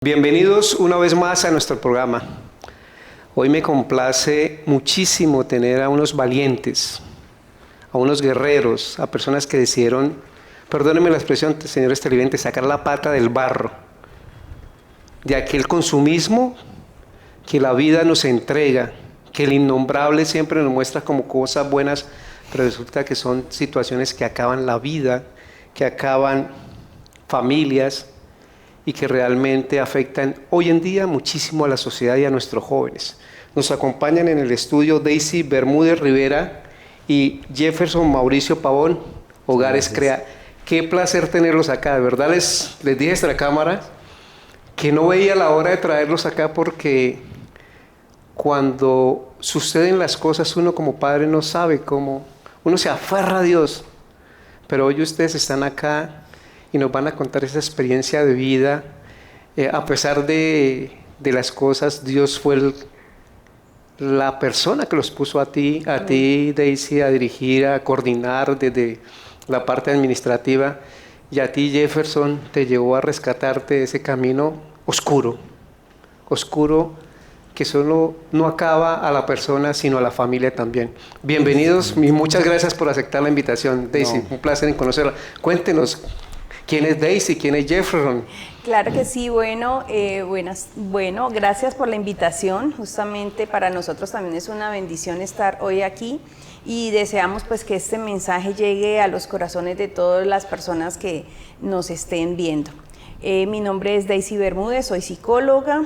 Bienvenidos una vez más a nuestro programa. Hoy me complace muchísimo tener a unos valientes, a unos guerreros, a personas que decidieron, perdónenme la expresión, señores televidentes, sacar la pata del barro, de aquel consumismo que la vida nos entrega, que el innombrable siempre nos muestra como cosas buenas, pero resulta que son situaciones que acaban la vida, que acaban familias, y que realmente afectan hoy en día muchísimo a la sociedad y a nuestros jóvenes. Nos acompañan en el estudio Daisy Bermúdez Rivera y Jefferson Mauricio Pavón, Hogares Crea. Qué placer tenerlos acá, de verdad les dije a la cámara que no veía la hora de traerlos acá porque cuando suceden las cosas uno como padre no sabe cómo, uno se aferra a Dios, pero hoy ustedes están acá y nos van a contar esa experiencia de vida. A pesar de las cosas, Dios fue la persona que los puso a ti, Daisy, a dirigir, a coordinar desde la parte administrativa, y a ti, Jefferson, te llevó a rescatarte de ese camino oscuro que solo no acaba a la persona, sino a la familia también. Bienvenidos y muchas gracias por aceptar la invitación, Daisy, un placer en conocerla. Cuéntenos, ¿quién es Daisy? ¿Quién es Jefferson? Claro que sí, bueno, gracias por la invitación. Justamente para nosotros también es una bendición estar hoy aquí y deseamos pues que este mensaje llegue a los corazones de todas las personas que nos estén viendo. Mi nombre es Daisy Bermúdez, soy psicóloga,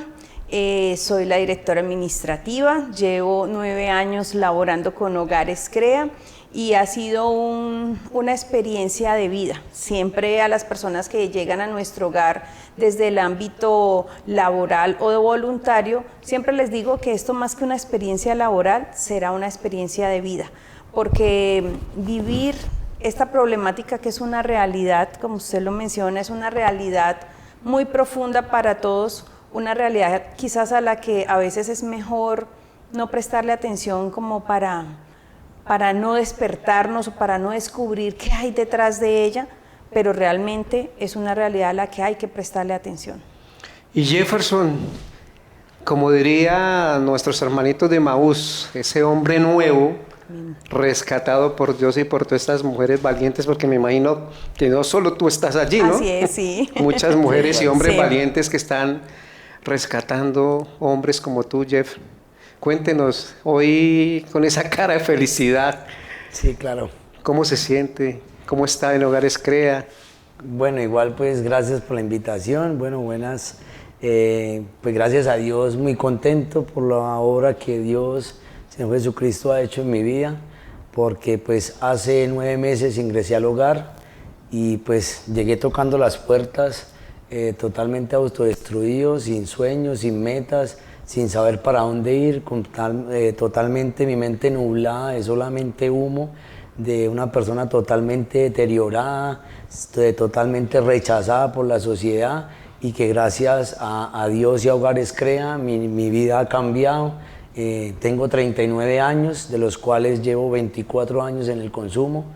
soy la directora administrativa, llevo 9 años laborando con Hogares Crea. Y ha sido una experiencia de vida. Siempre a las personas que llegan a nuestro hogar desde el ámbito laboral o de voluntario, siempre les digo que esto más que una experiencia laboral será una experiencia de vida, porque vivir esta problemática que es una realidad, como usted lo menciona, es una realidad muy profunda para todos, una realidad quizás a la que a veces es mejor no prestarle atención como para no despertarnos o para no descubrir qué hay detrás de ella, pero realmente es una realidad a la que hay que prestarle atención. Y Jefferson, como diría nuestros hermanitos de Maús, ese hombre nuevo, rescatado por Dios y por todas estas mujeres valientes, porque me imagino que no solo tú estás allí, ¿no? Así es, sí. Muchas mujeres y hombres sí. valientes que están rescatando hombres como tú, Jeff. Cuéntenos, hoy con esa cara de felicidad. Sí, claro. ¿Cómo se siente? ¿Cómo está en Hogares Crea? Bueno, igual pues gracias por la invitación. Bueno, buenas. Pues gracias a Dios, muy contento por la obra que Dios, Señor Jesucristo, ha hecho en mi vida, porque pues hace 9 meses ingresé al hogar y pues llegué tocando las puertas totalmente autodestruido, sin sueños, sin metas, sin saber para dónde ir, totalmente mi mente nublada, de solamente humo, de una persona totalmente deteriorada, totalmente rechazada por la sociedad, y que gracias a Dios y a Hogares Crea mi vida ha cambiado. Tengo 39 años, de los cuales llevo 24 años en el consumo.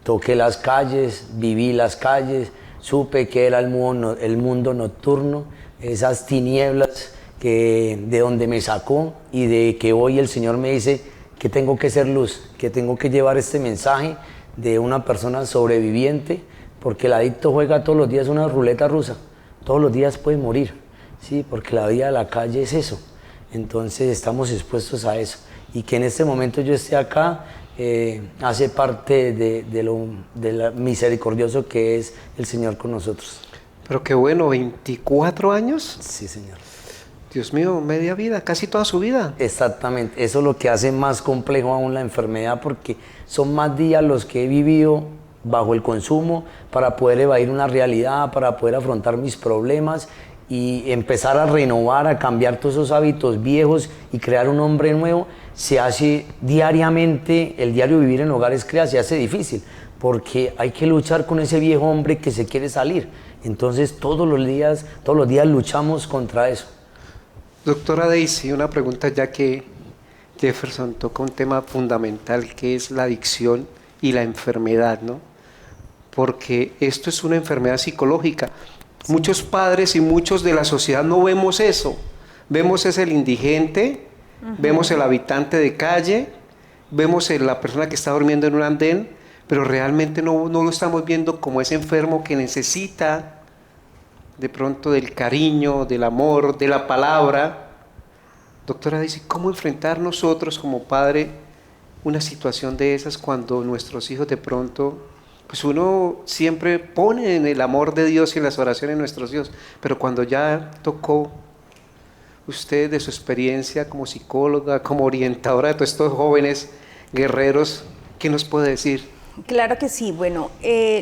Toqué las calles, viví las calles, supe que era el mundo nocturno, esas tinieblas de donde me sacó, y de que hoy el Señor me dice que tengo que ser luz, que tengo que llevar este mensaje de una persona sobreviviente, porque el adicto juega todos los días una ruleta rusa, todos los días puede morir, ¿sí? Porque la vida de la calle es eso, entonces estamos expuestos a eso, y que en este momento yo esté acá hace parte de lo misericordioso que es el Señor con nosotros. Pero qué bueno, 24 años. Sí, Señor. Dios mío, media vida, casi toda su vida. Exactamente, eso es lo que hace más complejo aún la enfermedad, porque son más días los que he vivido bajo el consumo para poder evadir una realidad, para poder afrontar mis problemas y empezar a renovar, a cambiar todos esos hábitos viejos y crear un hombre nuevo. Se hace diariamente, el diario vivir en Hogares Crea se hace difícil, porque hay que luchar con ese viejo hombre que se quiere salir. Entonces todos los días luchamos contra eso. Doctora Daisy, una pregunta, ya que Jefferson toca un tema fundamental que es la adicción y la enfermedad, ¿no? Porque esto es una enfermedad psicológica. Muchos padres y muchos de la sociedad no vemos eso. Vemos es el indigente, vemos el habitante de calle, vemos la persona que está durmiendo en un andén, pero realmente no lo estamos viendo como ese enfermo que necesita de pronto del cariño, del amor, de la palabra. Doctora dice, ¿cómo enfrentar nosotros como padre una situación de esas cuando nuestros hijos de pronto, pues uno siempre pone en el amor de Dios y en las oraciones de nuestros hijos, pero cuando ya tocó usted de su experiencia como psicóloga, como orientadora de todos estos jóvenes guerreros, ¿qué nos puede decir? Claro que sí. Bueno,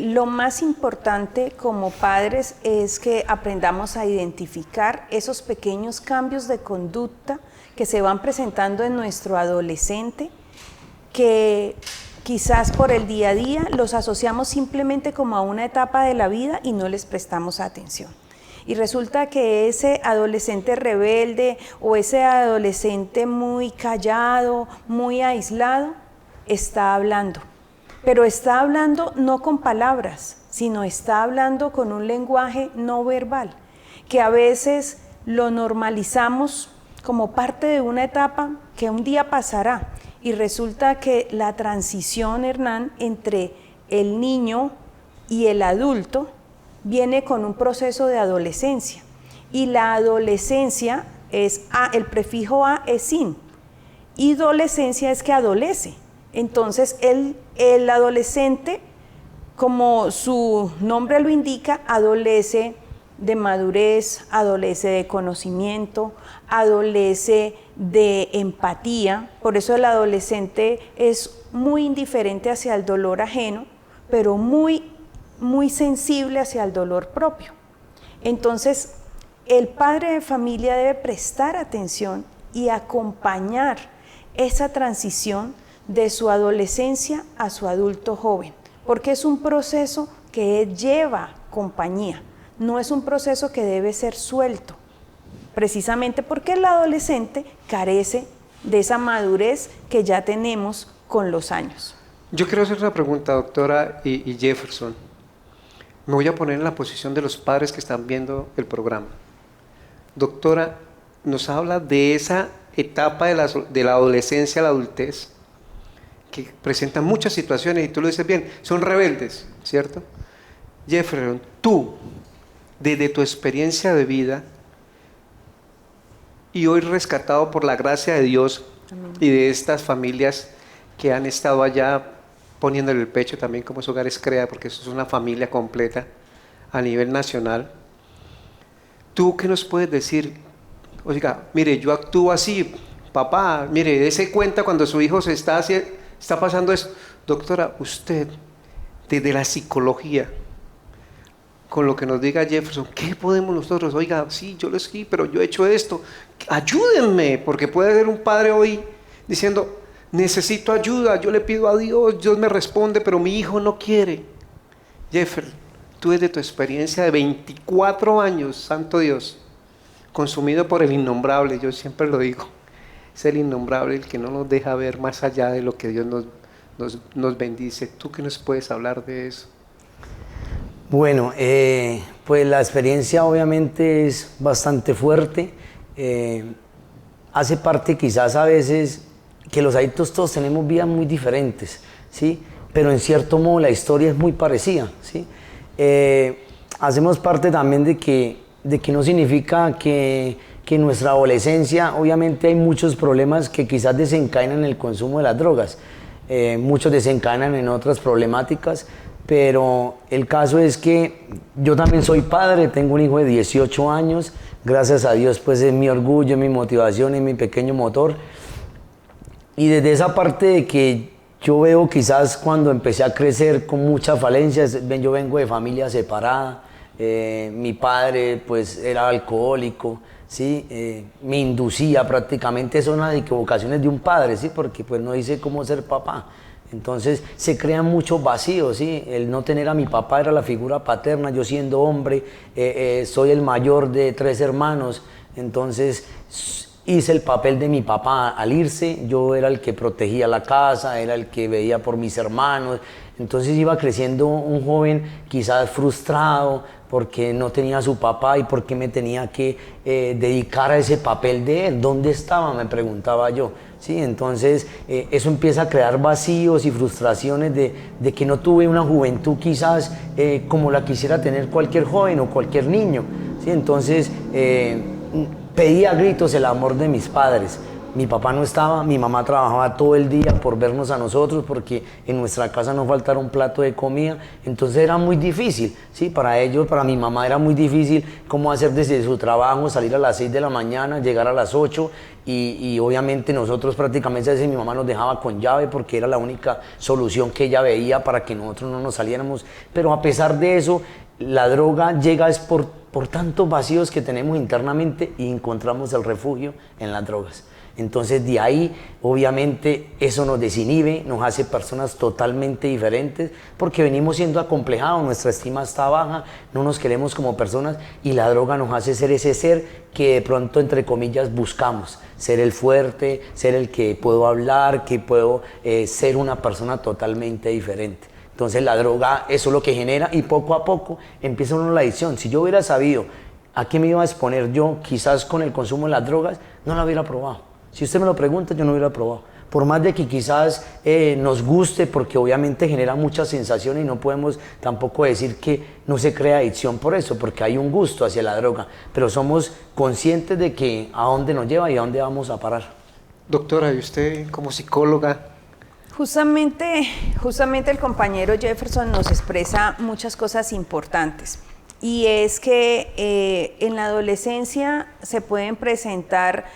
lo más importante como padres es que aprendamos a identificar esos pequeños cambios de conducta que se van presentando en nuestro adolescente, que quizás por el día a día los asociamos simplemente como a una etapa de la vida y no les prestamos atención. Y resulta que ese adolescente rebelde o ese adolescente muy callado, muy aislado, está hablando. Pero está hablando no con palabras, sino está hablando con un lenguaje no verbal, que a veces lo normalizamos como parte de una etapa que un día pasará. Y resulta que la transición, Hernán, entre el niño y el adulto viene con un proceso de adolescencia. Y la adolescencia es el prefijo a es sin. Y adolescencia es que adolece. Entonces el adolescente, como su nombre lo indica, adolece de madurez, adolece de conocimiento, adolece de empatía. Por eso el adolescente es muy indiferente hacia el dolor ajeno, pero muy sensible hacia el dolor propio. Entonces, el padre de familia debe prestar atención y acompañar esa transición de su adolescencia a su adulto joven, porque es un proceso que lleva compañía, no es un proceso que debe ser suelto, precisamente porque el adolescente carece de esa madurez que ya tenemos con los años. Yo quiero hacer una pregunta, doctora y Jefferson. Me voy a poner en la posición de los padres que están viendo el programa. Doctora, nos habla de esa etapa de la adolescencia a la adultez, que presentan muchas situaciones, y tú lo dices bien, son rebeldes, ¿cierto? Jefferson, tú, desde tu experiencia de vida, y hoy rescatado por la gracia de Dios, amén, y de estas familias que han estado allá poniéndole el pecho también como es Hogares Crea, porque eso es una familia completa a nivel nacional. ¿Tú qué nos puedes decir? Oiga, mire, yo actúo así, papá, mire, dése cuenta cuando su hijo está pasando eso. Doctora, usted, desde la psicología, con lo que nos diga Jefferson, ¿qué podemos nosotros? Oiga, sí, yo lo escribí, pero yo he hecho esto, ayúdenme, porque puede haber un padre hoy diciendo, necesito ayuda, yo le pido a Dios, Dios me responde, pero mi hijo no quiere. Jefferson, tú desde tu experiencia de 24 años, santo Dios, consumido por el innombrable, yo siempre lo digo, es el innombrable el que no nos deja ver más allá de lo que Dios nos bendice. ¿Tú qué nos puedes hablar de eso? Bueno, pues la experiencia obviamente es bastante fuerte, hace parte quizás a veces que los adictos todos tenemos vidas muy diferentes, ¿sí? Pero en cierto modo la historia es muy parecida, ¿sí? Hacemos parte también de que no significa que en nuestra adolescencia obviamente hay muchos problemas que quizás desencadenan el consumo de las drogas, muchos desencadenan en otras problemáticas, pero el caso es que yo también soy padre, tengo un hijo de 18 años, gracias a Dios pues es mi orgullo, mi motivación y mi pequeño motor. Y desde esa parte de que yo veo quizás cuando empecé a crecer con muchas falencias, yo vengo de familia separada, mi padre pues era alcohólico, ¿sí? Me inducía prácticamente, son las equivocaciones de un padre, ¿sí? Porque pues no dice cómo ser papá. Entonces se crean muchos vacíos, ¿sí? El no tener a mi papá era la figura paterna, yo siendo hombre, soy el mayor de 3 hermanos, entonces hice el papel de mi papá al irse, yo era el que protegía la casa, era el que veía por mis hermanos, entonces iba creciendo un joven quizás frustrado, porque no tenía a su papá y por qué me tenía que dedicar a ese papel de él. ¿Dónde estaba?, me preguntaba yo. ¿Sí? Entonces eso empieza a crear vacíos y frustraciones de que no tuve una juventud quizás como la quisiera tener cualquier joven o cualquier niño. ¿Sí? Entonces pedí a gritos el amor de mis padres. Mi papá no estaba, mi mamá trabajaba todo el día por vernos a nosotros porque en nuestra casa no faltara un plato de comida, entonces era muy difícil, ¿sí? Para ellos, para mi mamá era muy difícil cómo hacer desde su trabajo, salir a las 6 de la mañana, llegar a las 8 y obviamente nosotros prácticamente a veces mi mamá nos dejaba con llave porque era la única solución que ella veía para que nosotros no nos saliéramos, pero a pesar de eso, la droga llega es por tantos vacíos que tenemos internamente y encontramos el refugio en las drogas. Entonces de ahí obviamente eso nos desinhibe, nos hace personas totalmente diferentes porque venimos siendo acomplejados, nuestra estima está baja, no nos queremos como personas y la droga nos hace ser ese ser que de pronto entre comillas buscamos, ser el fuerte, ser el que puedo hablar, que puedo ser una persona totalmente diferente. Entonces la droga eso es lo que genera y poco a poco empieza uno la adicción. Si yo hubiera sabido a qué me iba a exponer yo quizás con el consumo de las drogas, no la hubiera probado. Si usted me lo pregunta, yo no hubiera probado. Por más de que quizás nos guste, porque obviamente genera muchas sensaciones y no podemos tampoco decir que no se crea adicción por eso, porque hay un gusto hacia la droga, pero somos conscientes de que a dónde nos lleva y a dónde vamos a parar. Doctora, ¿y usted como psicóloga? Justamente el compañero Jefferson nos expresa muchas cosas importantes. Y es que en la adolescencia se pueden presentar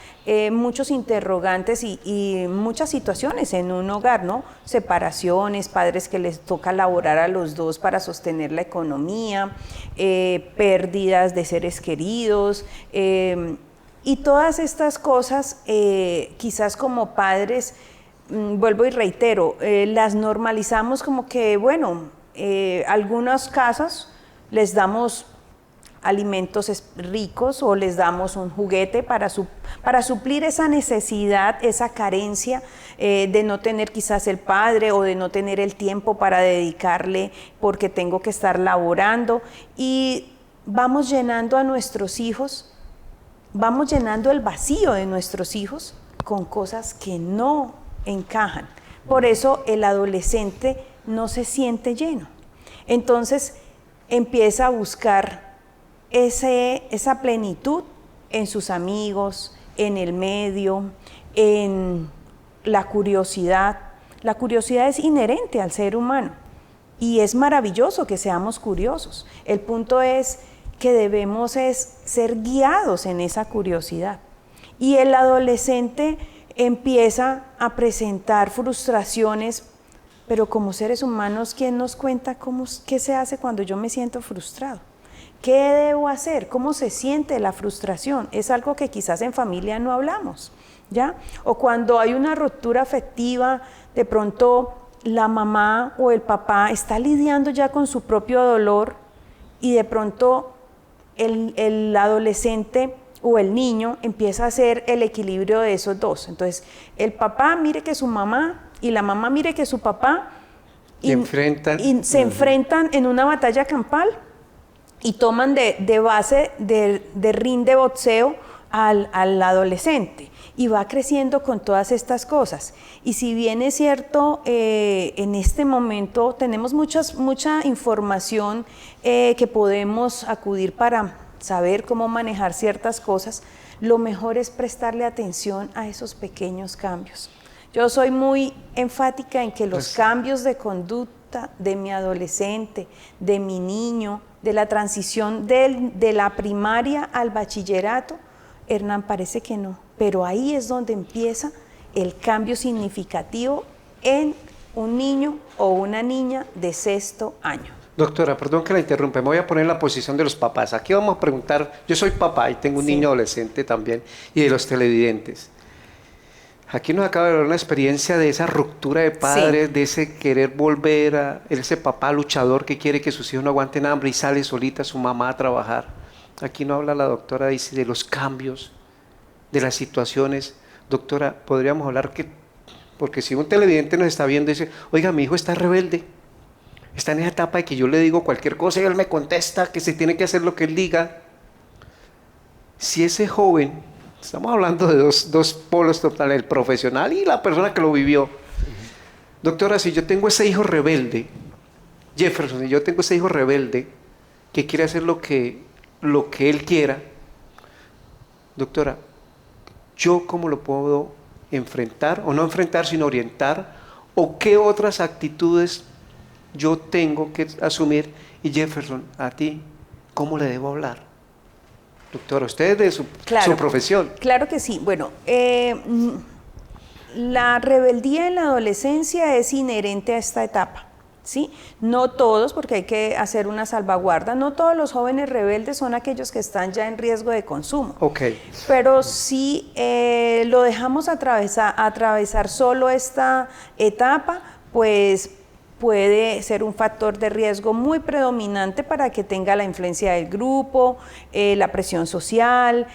muchos interrogantes y muchas situaciones en un hogar, ¿no? Separaciones, padres que les toca laborar a los dos para sostener la economía, pérdidas de seres queridos, y todas estas cosas quizás como padres, vuelvo y reitero, las normalizamos como que, bueno, algunos casos les damos alimentos ricos o les damos un juguete para suplir esa necesidad, esa carencia de no tener quizás el padre o de no tener el tiempo para dedicarle porque tengo que estar laborando, y vamos llenando a nuestros hijos, vamos llenando el vacío de nuestros hijos con cosas que no encajan. Por eso el adolescente no se siente lleno. Entonces empieza a buscar esa plenitud en sus amigos, en el medio, en la curiosidad. La curiosidad es inherente al ser humano y es maravilloso que seamos curiosos. El punto es que debemos ser guiados en esa curiosidad. Y el adolescente empieza a presentar frustraciones. Pero como seres humanos, ¿quién nos cuenta qué se hace cuando yo me siento frustrado? ¿Qué debo hacer? ¿Cómo se siente la frustración? Es algo que quizás en familia no hablamos, ¿ya? O cuando hay una ruptura afectiva, de pronto la mamá o el papá está lidiando ya con su propio dolor y de pronto el adolescente o el niño empieza a hacer el equilibrio de esos dos. Entonces, el papá mire que su mamá y la mamá mire que su papá se enfrentan en una batalla campal y toman de base de ring de boxeo al adolescente y va creciendo con todas estas cosas. Y si bien es cierto, en este momento tenemos mucha información que podemos acudir para saber cómo manejar ciertas cosas, lo mejor es prestarle atención a esos pequeños cambios. Yo soy muy enfática en que los cambios de conducta de mi adolescente, de mi niño, de la transición de la primaria al bachillerato, Hernán, parece que no, pero ahí es donde empieza el cambio significativo en un niño o una niña de 6º año. Doctora, perdón que la interrumpa, me voy a poner en la posición de los papás. Aquí vamos a preguntar, yo soy papá y tengo un niño adolescente también, y de los televidentes. Aquí nos acaba de ver una experiencia de esa ruptura de padres, de ese querer volver a ese papá luchador que quiere que sus hijos no aguanten hambre y sale solita su mamá a trabajar. Aquí no habla la doctora, dice de los cambios, de las situaciones. Doctora, podríamos hablar porque si un televidente nos está viendo y dice, oiga, mi hijo está rebelde, está en esa etapa de que yo le digo cualquier cosa y él me contesta que se tiene que hacer lo que él diga. Si ese joven, estamos hablando de dos polos totales, el profesional y la persona que lo vivió. Doctora, si yo tengo ese hijo rebelde, Jefferson, si yo tengo ese hijo rebelde que quiere hacer lo que él quiera, doctora, ¿yo cómo lo puedo enfrentar? O no enfrentar, sino orientar. ¿O qué otras actitudes yo tengo que asumir? Y Jefferson, a ti, ¿cómo le debo hablar? Doctora, usted es de su profesión. Claro que sí. Bueno, la rebeldía en la adolescencia es inherente a esta etapa, ¿sí? No todos, porque hay que hacer una salvaguarda, no todos los jóvenes rebeldes son aquellos que están ya en riesgo de consumo. Ok. Pero si lo dejamos atravesar solo esta etapa, pues puede ser un factor de riesgo muy predominante para que tenga la influencia del grupo, la presión social,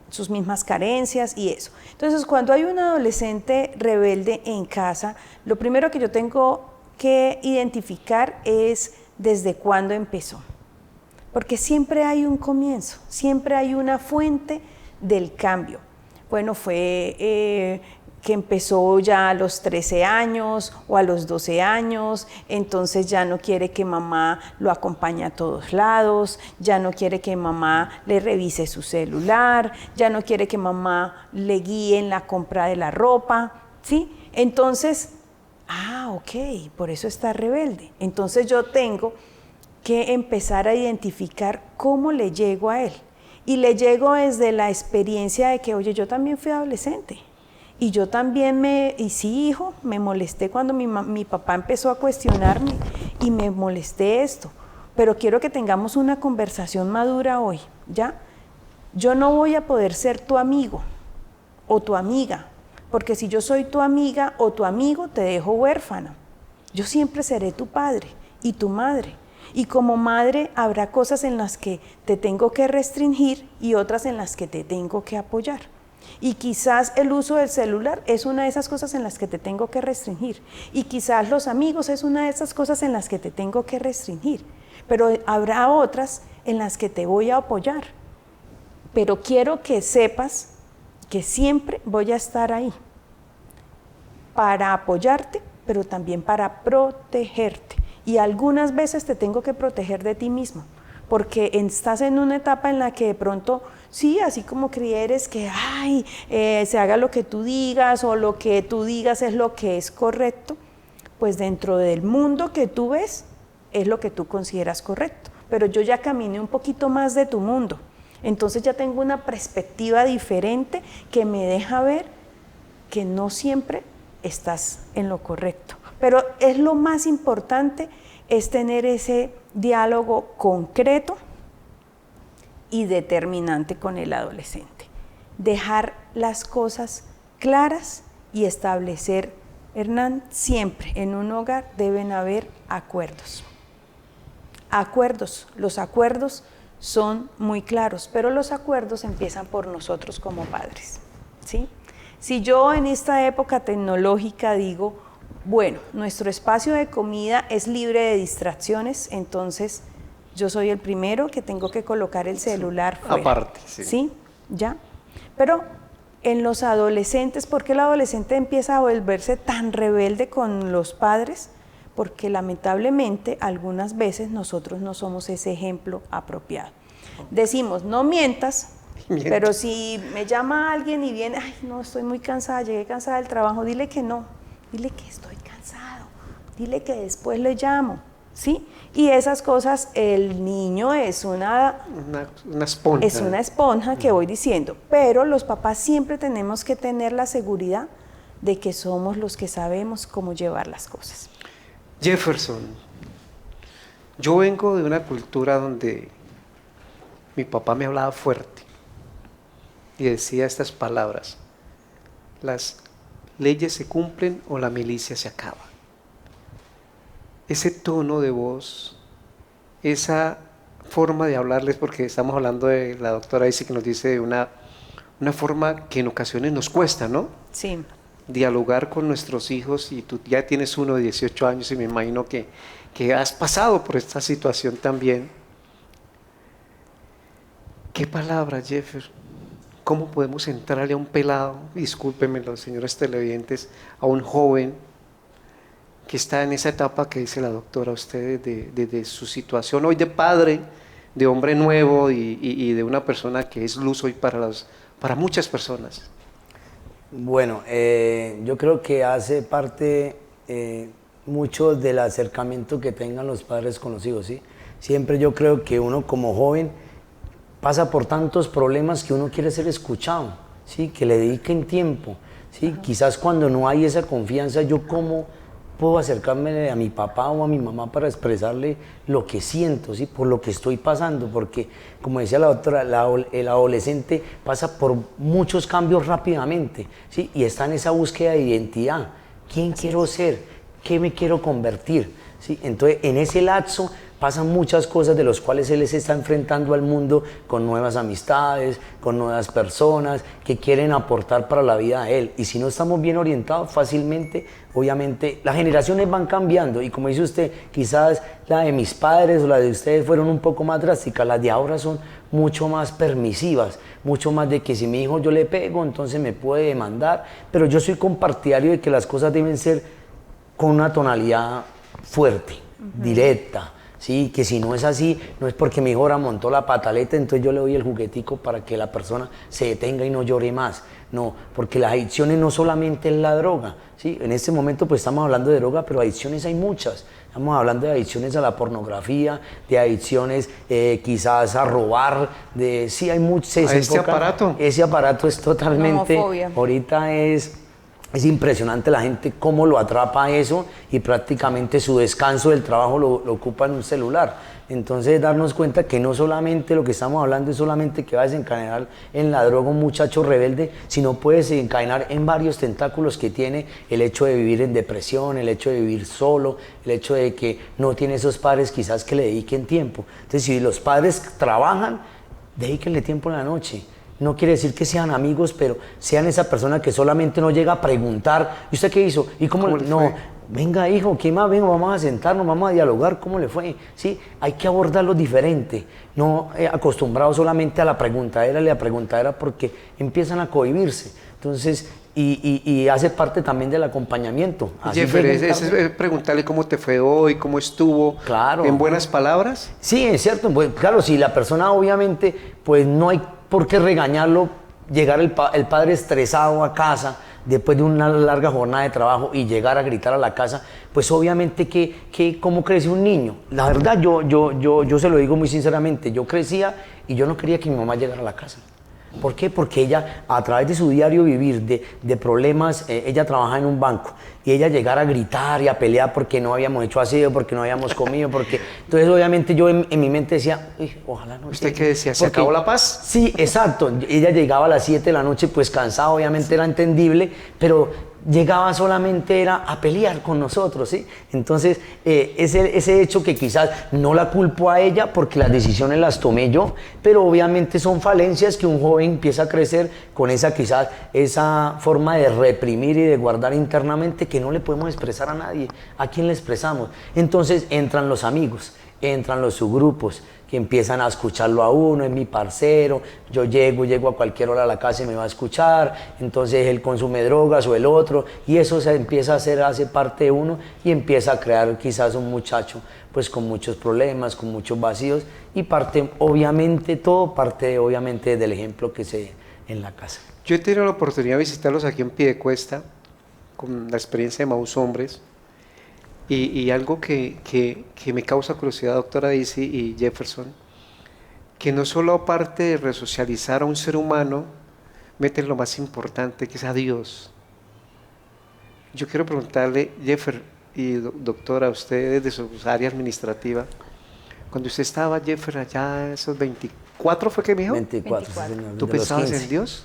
sus mismas carencias y eso. Entonces, cuando hay un adolescente rebelde en casa, lo primero que yo tengo que identificar es desde cuándo empezó. Porque siempre hay un comienzo, siempre hay una fuente del cambio. Bueno, fue que empezó ya a los 13 años o a los 12 años, entonces ya no quiere que mamá lo acompañe a todos lados, ya no quiere que mamá le revise su celular, ya no quiere que mamá le guíe en la compra de la ropa, ¿sí? Entonces, ok, por eso está rebelde. Entonces yo tengo que empezar a identificar cómo le llego a él. Y le llego desde la experiencia de que, oye, yo también fui adolescente. Y yo también y sí, hijo, me molesté cuando mi papá empezó a cuestionarme y me molesté esto. Pero quiero que tengamos una conversación madura hoy, ¿ya? Yo no voy a poder ser tu amigo o tu amiga, porque si yo soy tu amiga o tu amigo, te dejo huérfana. Yo siempre seré tu padre y tu madre. Y como madre habrá cosas en las que te tengo que restringir y otras en las que te tengo que apoyar. Y quizás el uso del celular es una de esas cosas en las que te tengo que restringir. Y quizás los amigos es una de esas cosas en las que te tengo que restringir. Pero habrá otras en las que te voy a apoyar. Pero quiero que sepas que siempre voy a estar ahí para apoyarte, pero también para protegerte. Y algunas veces te tengo que proteger de ti mismo, porque estás en una etapa en la que de pronto, sí, así como quieres que se haga lo que tú digas o lo que tú digas es lo que es correcto, pues dentro del mundo que tú ves es lo que tú consideras correcto. Pero yo ya caminé un poquito más de tu mundo, entonces ya tengo una perspectiva diferente que me deja ver que no siempre estás en lo correcto. Pero es lo más importante, es tener ese diálogo concreto y determinante con el adolescente. Dejar las cosas claras y establecer, Hernán, siempre en un hogar deben haber acuerdos. Acuerdos, los acuerdos son muy claros, pero los acuerdos empiezan por nosotros como padres, ¿sí? Si yo en esta época tecnológica digo, bueno, nuestro espacio de comida es libre de distracciones, entonces yo soy el primero que tengo que colocar el celular fuera. Aparte, sí. ¿Sí? ¿Ya? Pero en los adolescentes, ¿por qué el adolescente empieza a volverse tan rebelde con los padres? Porque lamentablemente algunas veces nosotros no somos ese ejemplo apropiado. Decimos, no mientas, pero si me llama alguien y viene, no, estoy muy cansada, llegué cansada del trabajo, dile que no, dile que estoy cansado, dile que después le llamo, ¿sí? Y esas cosas, el niño es una esponja. Es una esponja que voy diciendo, pero los papás siempre tenemos que tener la seguridad de que somos los que sabemos cómo llevar las cosas. Jefferson, yo vengo de una cultura donde mi papá me hablaba fuerte y decía estas palabras: las leyes se cumplen o la milicia se acaba. Ese tono de voz, esa forma de hablarles, porque estamos hablando de, la doctora dice que nos dice de una forma que en ocasiones nos cuesta, ¿no? Sí. dialogar con nuestros hijos, y tú ya tienes uno de 18 años y me imagino que has pasado por esta situación también. ¿Qué palabra, Jeffer? ¿Cómo podemos entrarle a un pelado, discúlpenme los señores televidentes, a un joven que está en esa etapa que dice la doctora, usted de su situación hoy de padre, de hombre nuevo y de una persona que es luz hoy para muchas personas? Bueno, yo creo que hace parte mucho del acercamiento que tengan los padres con los hijos, ¿sí? Siempre yo creo que uno como joven pasa por tantos problemas que uno quiere ser escuchado, ¿sí? Que le dediquen tiempo, ¿sí? Quizás cuando no hay esa confianza, yo cómo puedo acercarme a mi papá o a mi mamá para expresarle lo que siento, ¿sí? Por lo que estoy pasando, porque como decía la otra, el adolescente pasa por muchos cambios rápidamente, ¿sí? Y está en esa búsqueda de identidad. ¿Quién quiero ser? ¿Qué me quiero convertir? ¿Sí? Entonces, en ese lapso pasan muchas cosas de las cuales él se está enfrentando al mundo con nuevas amistades, con nuevas personas que quieren aportar para la vida de él. Y si no estamos bien orientados, fácilmente, obviamente, las generaciones van cambiando. Y como dice usted, quizás la de mis padres o la de ustedes fueron un poco más drásticas, las de ahora son mucho más permisivas, mucho más de que si mi hijo yo le pego, entonces me puede demandar. Pero yo soy compartidario de que las cosas deben ser con una tonalidad fuerte, directa. Sí, que si no es así, no es porque mi hijo ahora montó la pataleta, entonces yo le doy el juguetico para que la persona se detenga y no llore más. No, porque las adicciones no solamente es la droga, ¿sí? En este momento pues estamos hablando de droga, pero adicciones hay muchas. Estamos hablando de adicciones a la pornografía, de adicciones quizás a robar, sí hay muchas. ¿A este aparato? Ese aparato es totalmente, ahorita es impresionante la gente cómo lo atrapa eso y prácticamente su descanso del trabajo lo ocupa en un celular. Entonces darnos cuenta que no solamente lo que estamos hablando es solamente que va a desencadenar en la droga un muchacho rebelde, sino puede desencadenar en varios tentáculos que tiene el hecho de vivir en depresión, el hecho de vivir solo, el hecho de que no tiene esos padres quizás que le dediquen tiempo. Entonces si los padres trabajan, dedíquenle tiempo en la noche. No quiere decir que sean amigos, pero sean esa persona que solamente no llega a preguntar, ¿y usted qué hizo? ¿Y cómo le no, fue? Venga hijo, ¿qué más? Venga, vamos a sentarnos, vamos a dialogar, ¿cómo le fue? Sí, hay que abordarlo diferente, no acostumbrado solamente a la preguntadera porque empiezan a cohibirse. Entonces, y hace parte también del acompañamiento. Jeffer, es preguntarle cómo te fue hoy, cómo estuvo, claro. ¿En buenas palabras? Sí, es cierto, pues, claro, si la persona obviamente, pues no hay por qué regañarlo, llegar el padre estresado a casa después de una larga jornada de trabajo y llegar a gritar a la casa, pues obviamente que ¿cómo crece un niño? La verdad, yo se lo digo muy sinceramente, yo crecía y yo no quería que mi mamá llegara a la casa. ¿Por qué? Porque ella, a través de su diario vivir, de problemas, ella trabajaba en un banco, y ella llegara a gritar y a pelear porque no habíamos hecho aseo, porque no habíamos comido, porque... Entonces, obviamente, yo en mi mente decía, ojalá no... ¿Usted qué decía? ¿Se acabó la paz? Sí, exacto. Ella llegaba a las 7 de la noche, pues cansada, obviamente era entendible, pero llegaba solamente era a pelear con nosotros, ¿sí? Entonces, ese hecho que quizás no la culpo a ella porque las decisiones las tomé yo, pero obviamente son falencias que un joven empieza a crecer con esa forma de reprimir y de guardar internamente que no le podemos expresar a nadie. ¿A quién le expresamos? Entonces entran los amigos, entran los subgrupos, que empiezan a escucharlo a uno, es mi parcero, yo llego a cualquier hora a la casa y me va a escuchar, entonces él consume drogas o el otro, y eso se empieza a hace parte de uno y empieza a crear quizás un muchacho pues con muchos problemas, con muchos vacíos, y todo parte obviamente del ejemplo que se en la casa. Yo he tenido la oportunidad de visitarlos aquí en Piedecuesta, con la experiencia de Maús Hombres, y algo que me causa curiosidad, doctora Daisy y Jefferson, que no solo aparte de resocializar a un ser humano, meten lo más importante, que es a Dios. Yo quiero preguntarle, Jeffer y doctora, ustedes de su área administrativa, cuando usted estaba, Jeffer, allá esos 24, ¿fue que me dijo? 24. ¿Tú pensabas en Dios?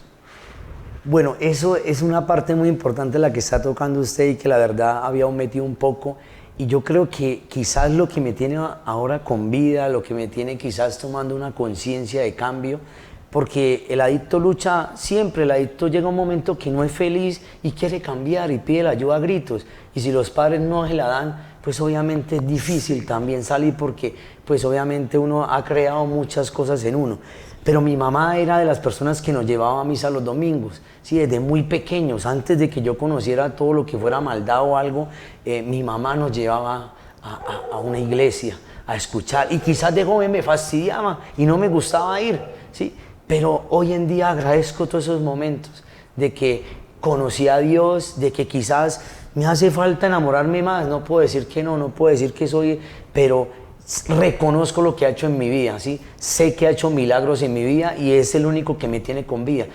Bueno, eso es una parte muy importante la que está tocando usted y que la verdad había omitido un poco, y yo creo que quizás lo que me tiene ahora con vida, lo que me tiene quizás tomando una conciencia de cambio, porque el adicto lucha siempre, el adicto llega a un momento que no es feliz y quiere cambiar y pide la ayuda a gritos, y si los padres no se la dan, pues obviamente es difícil también salir, porque pues obviamente uno ha creado muchas cosas en uno. Pero mi mamá era de las personas que nos llevaba a misa los domingos, ¿sí? Desde muy pequeños, antes de que yo conociera todo lo que fuera maldad o algo, mi mamá nos llevaba a una iglesia a escuchar, y quizás de joven me fastidiaba y no me gustaba ir, ¿sí? Pero hoy en día agradezco todos esos momentos de que conocí a Dios, de que quizás me hace falta enamorarme más, no puedo decir que no puedo decir que soy, pero reconozco lo que ha hecho en mi vida, ¿sí? Sé que ha hecho milagros en mi vida y es el único que me tiene con vida.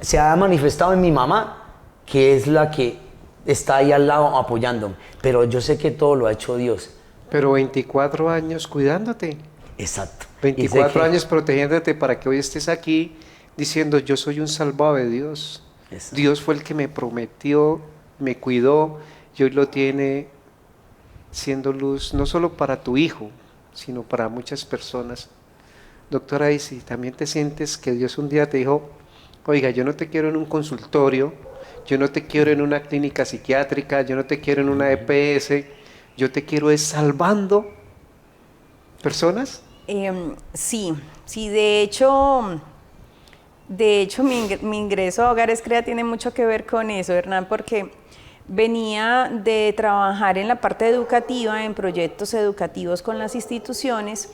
Se ha manifestado en mi mamá, que es la que está ahí al lado apoyándome, pero yo sé que todo lo ha hecho Dios. Pero 24 años cuidándote. Exacto. 24 años protegiéndote para que hoy estés aquí diciendo yo soy un salvado de Dios. Exacto. Dios fue el que me prometió, me cuidó y hoy lo tiene siendo luz no solo para tu hijo, sino para muchas personas. Doctora, y si también te sientes que Dios un día te dijo, oiga, yo no te quiero en un consultorio, yo no te quiero en una clínica psiquiátrica, yo no te quiero en una EPS, yo te quiero es salvando personas. Sí, de hecho mi ingreso a Hogares Crea tiene mucho que ver con eso, Hernán, porque venía de trabajar en la parte educativa, en proyectos educativos con las instituciones,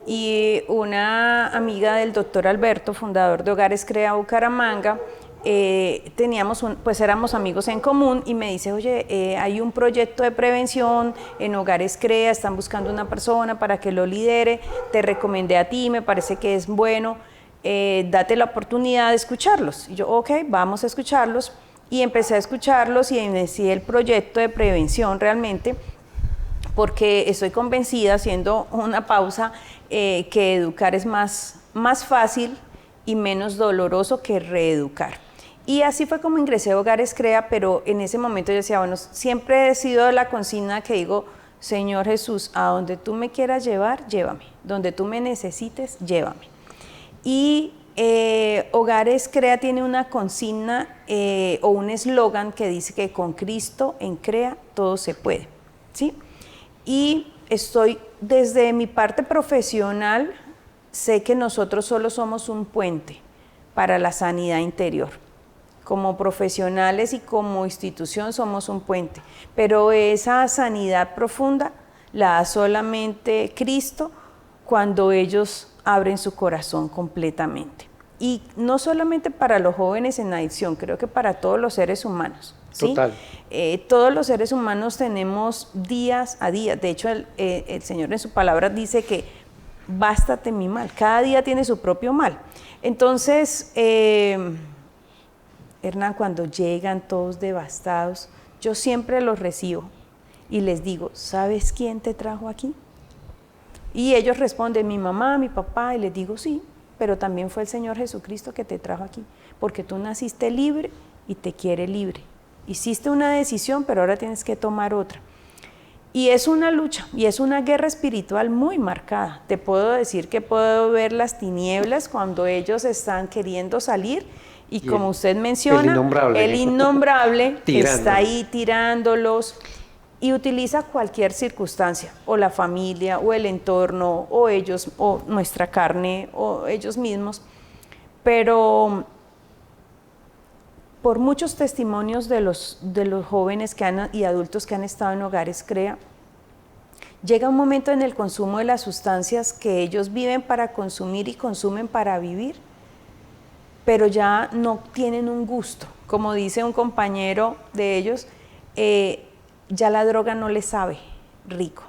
y una amiga del doctor Alberto, fundador de Hogares Crea Bucaramanga, éramos amigos en común, y me dice, oye, hay un proyecto de prevención en Hogares Crea, están buscando una persona para que lo lidere, te recomendé a ti, me parece que es bueno, date la oportunidad de escucharlos. Y yo, ok, vamos a escucharlos, y empecé a escucharlos y inicié el proyecto de prevención realmente, porque estoy convencida, haciendo una pausa, que educar es más fácil y menos doloroso que reeducar. Y así fue como ingresé a Hogares Crea, pero en ese momento yo decía, bueno, siempre he sido la consigna que digo, Señor Jesús, a donde tú me quieras llevar, llévame, donde tú me necesites, llévame. Y Hogares Crea tiene una consigna o un eslogan que dice que con Cristo en Crea todo se puede, ¿sí? Y estoy, desde mi parte profesional, sé que nosotros solo somos un puente para la sanidad interior. Como profesionales y como institución somos un puente, pero esa sanidad profunda la da solamente Cristo cuando ellos abren su corazón completamente. Y no solamente para los jóvenes en adicción, creo que para todos los seres humanos. ¿Sí? Total. Todos los seres humanos tenemos días a día. De hecho, el Señor en su palabra dice que bástate mi mal. Cada día tiene su propio mal. Entonces, Hernán, cuando llegan todos devastados, yo siempre los recibo y les digo, ¿sabes quién te trajo aquí? Y ellos responden, mi mamá, mi papá, y les digo, sí, pero también fue el Señor Jesucristo que te trajo aquí, porque tú naciste libre y te quiere libre. Hiciste una decisión, pero ahora tienes que tomar otra. Y es una lucha, y es una guerra espiritual muy marcada. Te puedo decir que puedo ver las tinieblas cuando ellos están queriendo salir, y como usted menciona, el innombrable que está ahí tirándolos, y utiliza cualquier circunstancia, o la familia, o el entorno, o ellos, o nuestra carne, o ellos mismos. Pero por muchos testimonios de los jóvenes y adultos que han estado en Hogares Crea, llega un momento en el consumo de las sustancias que ellos viven para consumir y consumen para vivir, pero ya no tienen un gusto. Como dice un compañero de ellos, ya la droga no les sabe rico.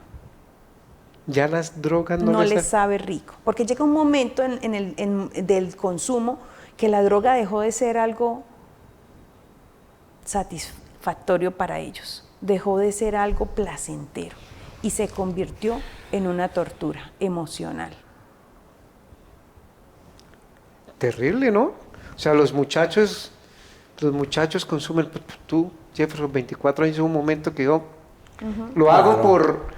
Ya las drogas no les sabe rico, porque llega un momento del consumo que la droga dejó de ser algo satisfactorio para ellos, dejó de ser algo placentero y se convirtió en una tortura emocional. Terrible, ¿no? O sea, los muchachos consumen. Tú, Jefferson, 24 años, un momento que yo lo hago por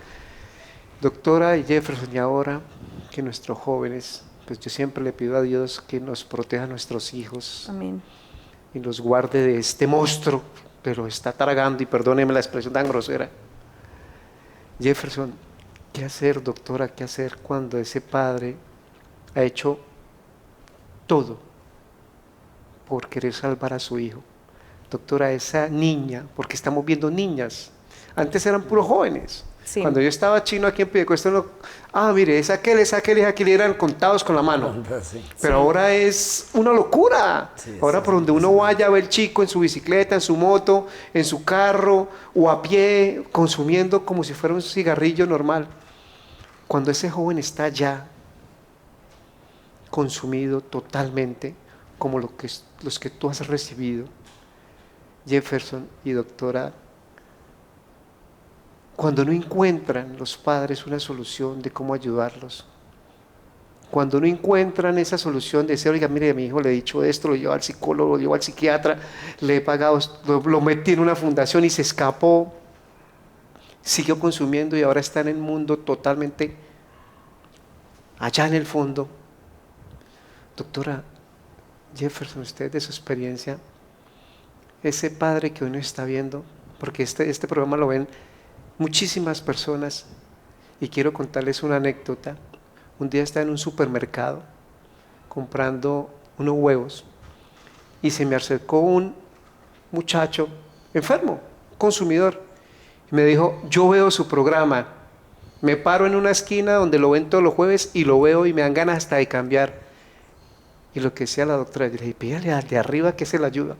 doctora y Jefferson, y ahora que nuestros jóvenes, pues yo siempre le pido a Dios que nos proteja a nuestros hijos. Amén. Y los guarde de este monstruo, pero está tragando, y perdóneme la expresión tan grosera. Jefferson, ¿qué hacer, doctora? ¿Qué hacer cuando ese padre ha hecho todo por querer salvar a su hijo? Doctora, esa niña, porque estamos viendo niñas, antes eran puros jóvenes. Sí. Cuando yo estaba chino aquí en Piedecuesta, mire, es aquel, eran contados con la mano. Sí. Pero ahora es una locura. Sí, ahora por donde uno vaya ve el chico en su bicicleta, en su moto, en su carro o a pie, consumiendo como si fuera un cigarrillo normal. Cuando ese joven está ya consumido totalmente, como los que tú has recibido, Jefferson y doctora, cuando no encuentran los padres una solución de cómo ayudarlos, cuando no encuentran esa solución de decir, oiga, mire, a mi hijo le he dicho esto, lo llevo al psicólogo, lo llevo al psiquiatra, le he pagado, lo metí en una fundación y se escapó, siguió consumiendo y ahora está en el mundo totalmente allá en el fondo. Doctora Jefferson, usted de su experiencia, ese padre que hoy no está viendo, porque este programa lo ven muchísimas personas, y quiero contarles una anécdota. Un día estaba en un supermercado comprando unos huevos y se me acercó un muchacho enfermo, consumidor, y me dijo, yo veo su programa, me paro en una esquina donde lo ven todos los jueves y lo veo y me dan ganas hasta de cambiar. Y lo que decía la doctora, yo le dije, pídale al de arriba que se le ayuda.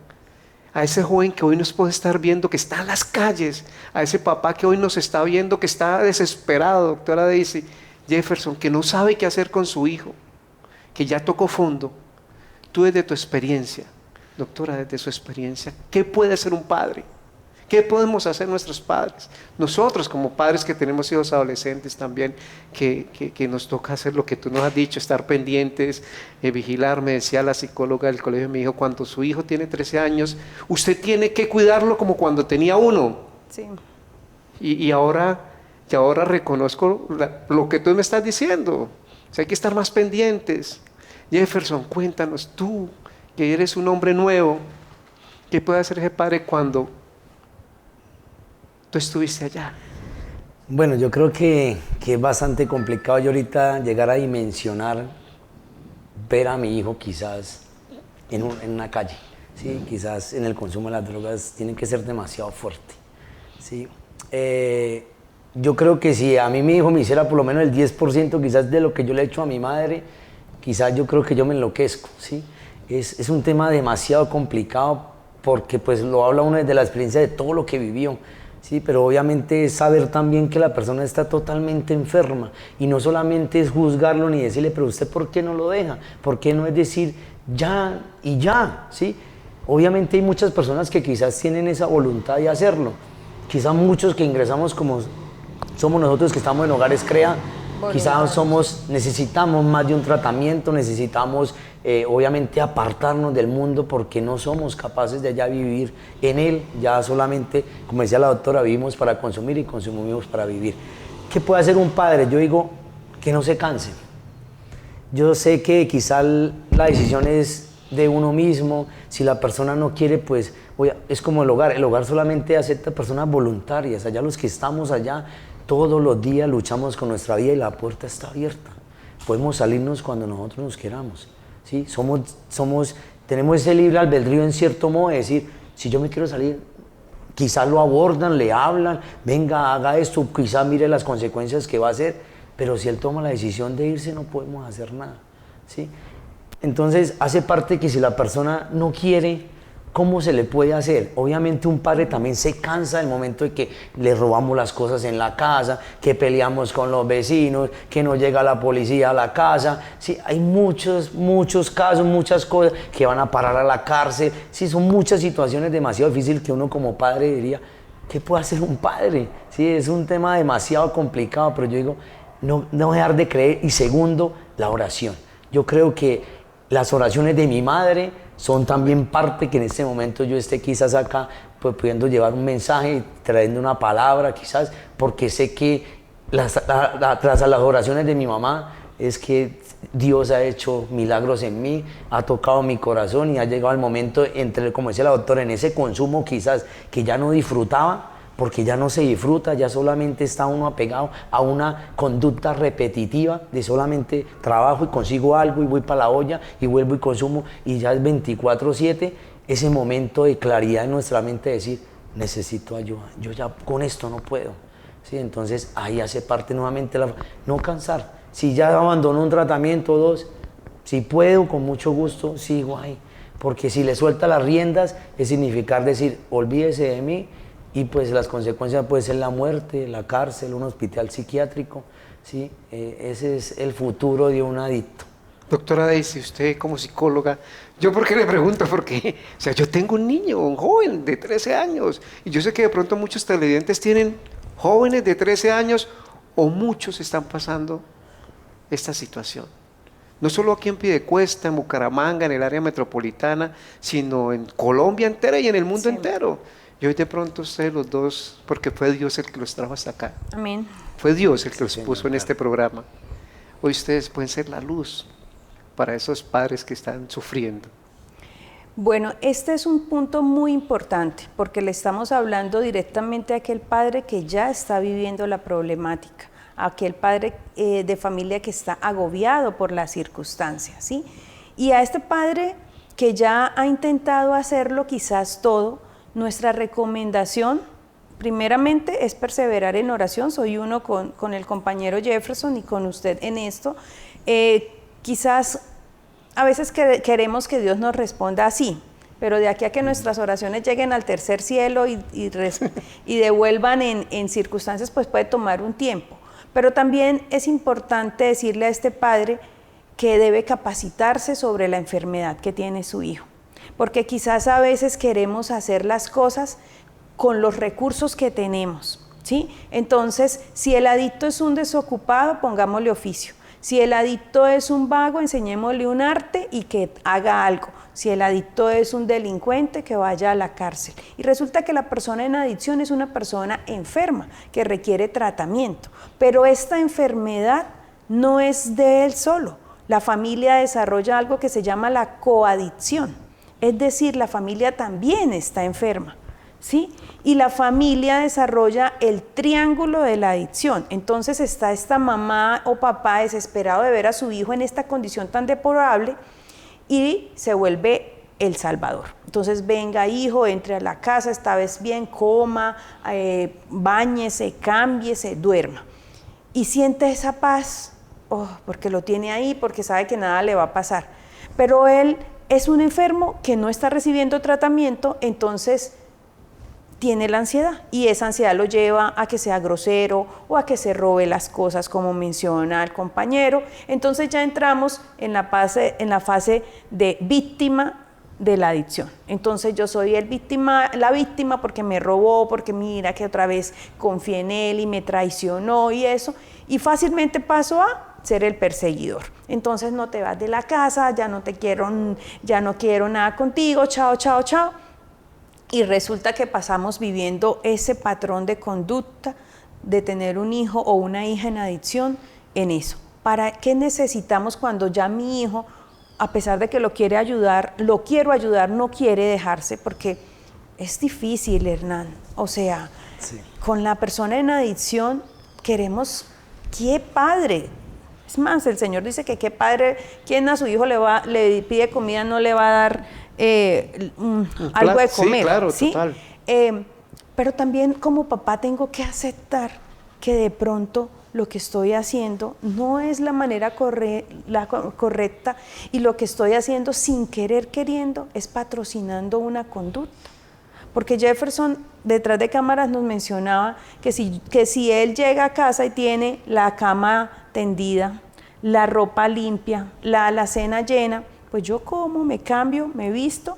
A ese joven que hoy nos puede estar viendo, que está en las calles, a ese papá que hoy nos está viendo, que está desesperado, doctora Daisy Jefferson, que no sabe qué hacer con su hijo, que ya tocó fondo. Tú desde tu experiencia, doctora, desde su experiencia, ¿qué puede hacer un padre? ¿Qué podemos hacer nuestros padres? Nosotros como padres que tenemos hijos adolescentes también, que nos toca hacer lo que tú nos has dicho, estar pendientes, vigilar. Me decía la psicóloga del colegio, me dijo, cuando su hijo tiene 13 años, usted tiene que cuidarlo como cuando tenía 1. Sí. Y ahora reconozco lo que tú me estás diciendo. O sea, hay que estar más pendientes. Jefferson, cuéntanos, tú, que eres un hombre nuevo, ¿qué puede hacer ese padre cuando tú estuviste allá? Bueno, yo creo que es bastante complicado yo ahorita llegar a dimensionar, ver a mi hijo quizás en una calle, ¿sí? Quizás en el consumo de las drogas tiene que ser demasiado fuerte, ¿sí? Yo creo que si a mí mi hijo me hiciera por lo menos el 10% quizás de lo que yo le he hecho a mi madre, quizás yo creo que yo me enloquezco, ¿sí? Es un tema demasiado complicado porque pues lo habla uno desde la experiencia de todo lo que vivió. Sí, pero obviamente es saber también que la persona está totalmente enferma y no solamente es juzgarlo ni decirle, pero usted ¿por qué no lo deja? ¿Por qué no es decir ya y ya? ¿Sí? Obviamente hay muchas personas que quizás tienen esa voluntad de hacerlo, quizás muchos que ingresamos como somos nosotros que estamos en Hogares CREA, quizás necesitamos más de un tratamiento, necesitamos obviamente apartarnos del mundo porque no somos capaces de ya vivir en él, ya solamente, como decía la doctora, vivimos para consumir y consumimos para vivir. ¿Qué puede hacer un padre? Yo digo que no se canse. Yo sé que quizás la decisión es de uno mismo, si la persona no quiere, pues es como el hogar solamente acepta personas voluntarias, allá los que estamos allá, todos los días luchamos con nuestra vida y la puerta está abierta. Podemos salirnos cuando nosotros nos queramos, ¿sí? Tenemos ese libre albedrío en cierto modo de decir, si yo me quiero salir, quizás lo abordan, le hablan, venga, haga esto, quizás mire las consecuencias que va a hacer, pero si él toma la decisión de irse no podemos hacer nada, ¿sí? Entonces hace parte que si la persona no quiere, ¿cómo se le puede hacer? Obviamente un padre también se cansa del momento de que le robamos las cosas en la casa, que peleamos con los vecinos, que no llega la policía a la casa. Sí, hay muchos casos, muchas cosas que van a parar a la cárcel. Sí, son muchas situaciones demasiado difíciles que uno como padre diría, ¿qué puede hacer un padre? Sí, es un tema demasiado complicado, pero yo digo, no dejar de creer. Y segundo, la oración. Yo creo que las oraciones de mi madre son también parte que en este momento yo esté quizás acá pues pudiendo llevar un mensaje, trayendo una palabra quizás, porque sé que tras las oraciones de mi mamá es que Dios ha hecho milagros en mí, ha tocado mi corazón y ha llegado el momento, como decía la doctora, en ese consumo quizás que ya no disfrutaba, porque ya no se disfruta, ya solamente está uno apegado a una conducta repetitiva de solamente trabajo y consigo algo y voy para la olla y vuelvo y consumo y ya es 24/7, ese momento de claridad en nuestra mente de decir, necesito ayuda, yo ya con esto no puedo. ¿Sí? Entonces ahí hace parte nuevamente no cansar. Si ya abandono un tratamiento o 2, si puedo, con mucho gusto, sigo ahí. Porque si le suelta las riendas, es significar decir, olvídese de mí, y pues las consecuencias pueden ser la muerte, la cárcel, un hospital psiquiátrico, ¿sí? Ese es el futuro de un adicto. Doctora Daisy, usted como psicóloga, ¿yo por qué le pregunto? Porque, o sea, yo tengo un niño, un joven de 13 años, y yo sé que de pronto muchos televidentes tienen jóvenes de 13 años, o muchos están pasando esta situación. No solo aquí en Piedecuesta, en Bucaramanga, en el área metropolitana, sino en Colombia entera y en el mundo entero. Y hoy de pronto ustedes los dos, porque fue Dios el que los trajo hasta acá. Amén. Fue Dios el que los puso en este programa. Hoy ustedes pueden ser la luz para esos padres que están sufriendo. Bueno, este es un punto muy importante porque le estamos hablando directamente a aquel padre que ya está viviendo la problemática, a aquel padre de familia que está agobiado por las circunstancias, ¿sí? Y a este padre que ya ha intentado hacerlo quizás todo, nuestra recomendación primeramente es perseverar en oración. Soy uno con el compañero Jefferson y con usted en esto. Quizás a veces queremos que Dios nos responda así, pero de aquí a que nuestras oraciones lleguen al tercer cielo y devuelvan en circunstancias, pues puede tomar un tiempo. Pero también es importante decirle a este padre que debe capacitarse sobre la enfermedad que tiene su hijo, porque quizás a veces queremos hacer las cosas con los recursos que tenemos, ¿sí? Entonces, si el adicto es un desocupado, pongámosle oficio. Si el adicto es un vago, enseñémosle un arte y que haga algo. Si el adicto es un delincuente, que vaya a la cárcel. Y resulta que la persona en adicción es una persona enferma, que requiere tratamiento. Pero esta enfermedad no es de él solo. La familia desarrolla algo que se llama la coadicción. Es decir, la familia también está enferma, ¿sí? Y la familia desarrolla el triángulo de la adicción. Entonces está esta mamá o papá desesperado de ver a su hijo en esta condición tan deplorable y se vuelve el salvador. Entonces, venga hijo, entre a la casa, esta vez bien, coma, báñese, cámbiese, duerma. Y siente esa paz, porque lo tiene ahí, porque sabe que nada le va a pasar. Pero él es un enfermo que no está recibiendo tratamiento, entonces tiene la ansiedad y esa ansiedad lo lleva a que sea grosero o a que se robe las cosas, como menciona el compañero. Entonces ya entramos en la fase de víctima de la adicción. Entonces yo soy la víctima porque me robó, porque mira que otra vez confié en él y me traicionó y eso, y fácilmente paso a ser el perseguidor. Entonces no te vas de la casa, ya no quiero nada contigo, chao, chao, chao. Y resulta que pasamos viviendo ese patrón de conducta de tener un hijo o una hija en adicción en eso. ¿Para qué necesitamos cuando ya mi hijo, a pesar de que lo quiero ayudar, no quiere dejarse? Porque es difícil, Hernán. O sea, sí, con la persona en adicción queremos, ¿qué padre? Es más, el Señor dice que qué padre, quien a su hijo le pide comida no le va a dar algo de comer. Sí, claro, ¿sí? Total. Pero también como papá tengo que aceptar que de pronto lo que estoy haciendo no es la manera correcta y lo que estoy haciendo sin querer queriendo es patrocinando una conducta. Porque Jefferson detrás de cámaras nos mencionaba que si él llega a casa y tiene la cama tendida, la ropa limpia, la alacena llena, pues yo como, me cambio, me visto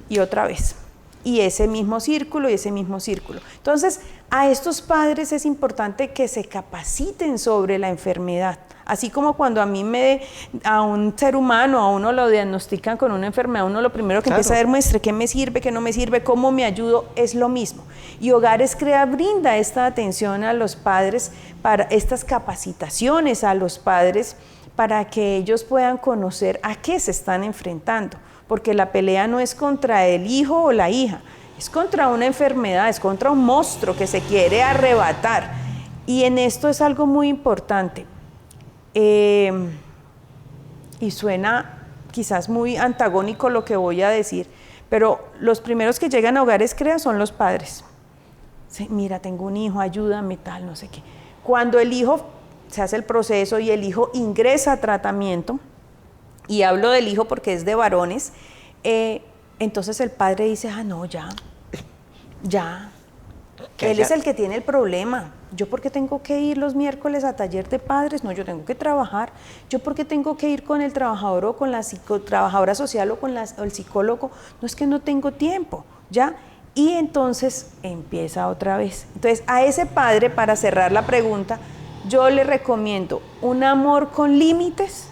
y otra vez. Y ese mismo círculo y ese mismo círculo. Entonces, a estos padres es importante que se capaciten sobre la enfermedad. Así como cuando a un ser humano, a uno lo diagnostican con una enfermedad, uno lo primero que empieza a ver, muestre qué me sirve, qué no me sirve, cómo me ayudo, es lo mismo. Y Hogares Crea brinda esta atención a los padres, para estas capacitaciones a los padres, para que ellos puedan conocer a qué se están enfrentando, porque la pelea no es contra el hijo o la hija, es contra una enfermedad, es contra un monstruo que se quiere arrebatar. Y en esto es algo muy importante. Y suena quizás muy antagónico lo que voy a decir, pero los primeros que llegan a hogares CREA son los padres. Sí, mira, tengo un hijo, ayúdame, tal, no sé qué. Cuando el hijo se hace el proceso y el hijo ingresa a tratamiento, y hablo del hijo porque es de varones, entonces el padre dice, no, ya, él es el que tiene el problema. ¿Yo por qué tengo que ir los miércoles a taller de padres? No, yo tengo que trabajar. ¿Yo por qué tengo que ir con el trabajador o con la trabajadora social o con o el psicólogo? No, es que no tengo tiempo, ¿ya? Y entonces empieza otra vez. Entonces, a ese padre, para cerrar la pregunta, yo le recomiendo un amor con límites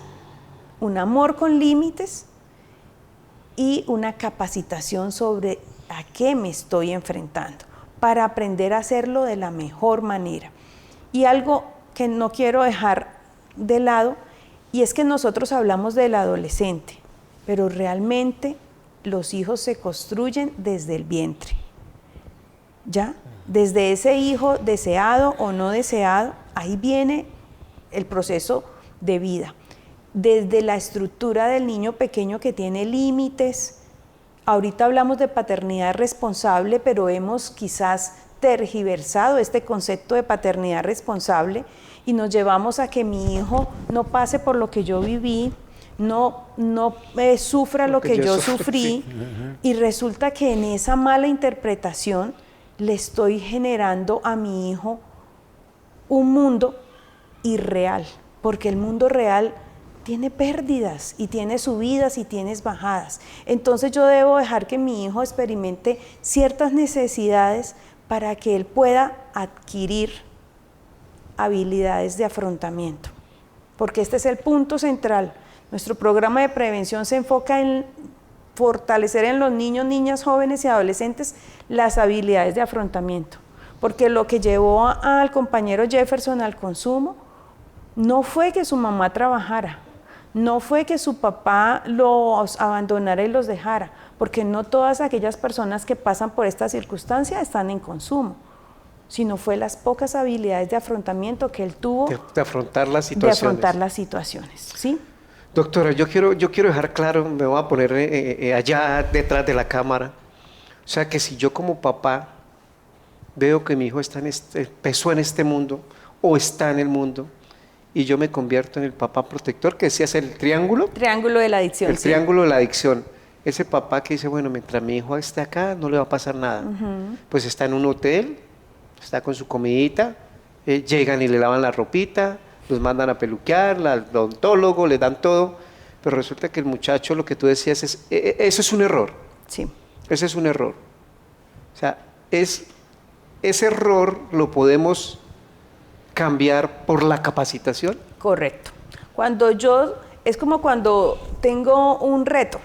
y una capacitación sobre a qué me estoy enfrentando, para aprender a hacerlo de la mejor manera. Y algo que no quiero dejar de lado, y es que nosotros hablamos del adolescente, pero realmente los hijos se construyen desde el vientre, ¿ya? Desde ese hijo deseado o no deseado, ahí viene el proceso de vida. Desde la estructura del niño pequeño que tiene límites. Ahorita hablamos de paternidad responsable, pero hemos quizás tergiversado este concepto de paternidad responsable y nos llevamos a que mi hijo no pase por lo que yo viví, no sufra lo que yo sufrí, sí. Y resulta que en esa mala interpretación le estoy generando a mi hijo un mundo irreal, porque el mundo real tiene pérdidas y tiene subidas y tiene bajadas. Entonces yo debo dejar que mi hijo experimente ciertas necesidades para que él pueda adquirir habilidades de afrontamiento, porque este es el punto central. Nuestro programa de prevención se enfoca en fortalecer en los niños, niñas, jóvenes y adolescentes las habilidades de afrontamiento, porque lo que llevó al compañero Jefferson al consumo no fue que su mamá trabajara, no fue que su papá los abandonara y los dejara, porque no todas aquellas personas que pasan por esta circunstancia están en consumo, sino fue las pocas habilidades de afrontamiento que él tuvo de afrontar las situaciones. ¿Sí? Doctora, yo quiero dejar claro, me voy a poner allá detrás de la cámara, o sea que si yo como papá veo que mi hijo empezó en este mundo o está en el mundo, y yo me convierto en el papá protector, que decías el triángulo. Triángulo de la adicción. El triángulo de la adicción. Ese papá que dice, bueno, mientras mi hijo esté acá, no le va a pasar nada. Pues está en un hotel, está con su comidita, llegan y le lavan la ropita, los mandan a peluquear, al odontólogo, le dan todo, pero resulta que el muchacho, lo que tú decías, eso es un error. Sí. Ese es un error. O sea, ese error lo podemos cambiar por la capacitación. Correcto. Es como cuando tengo un reto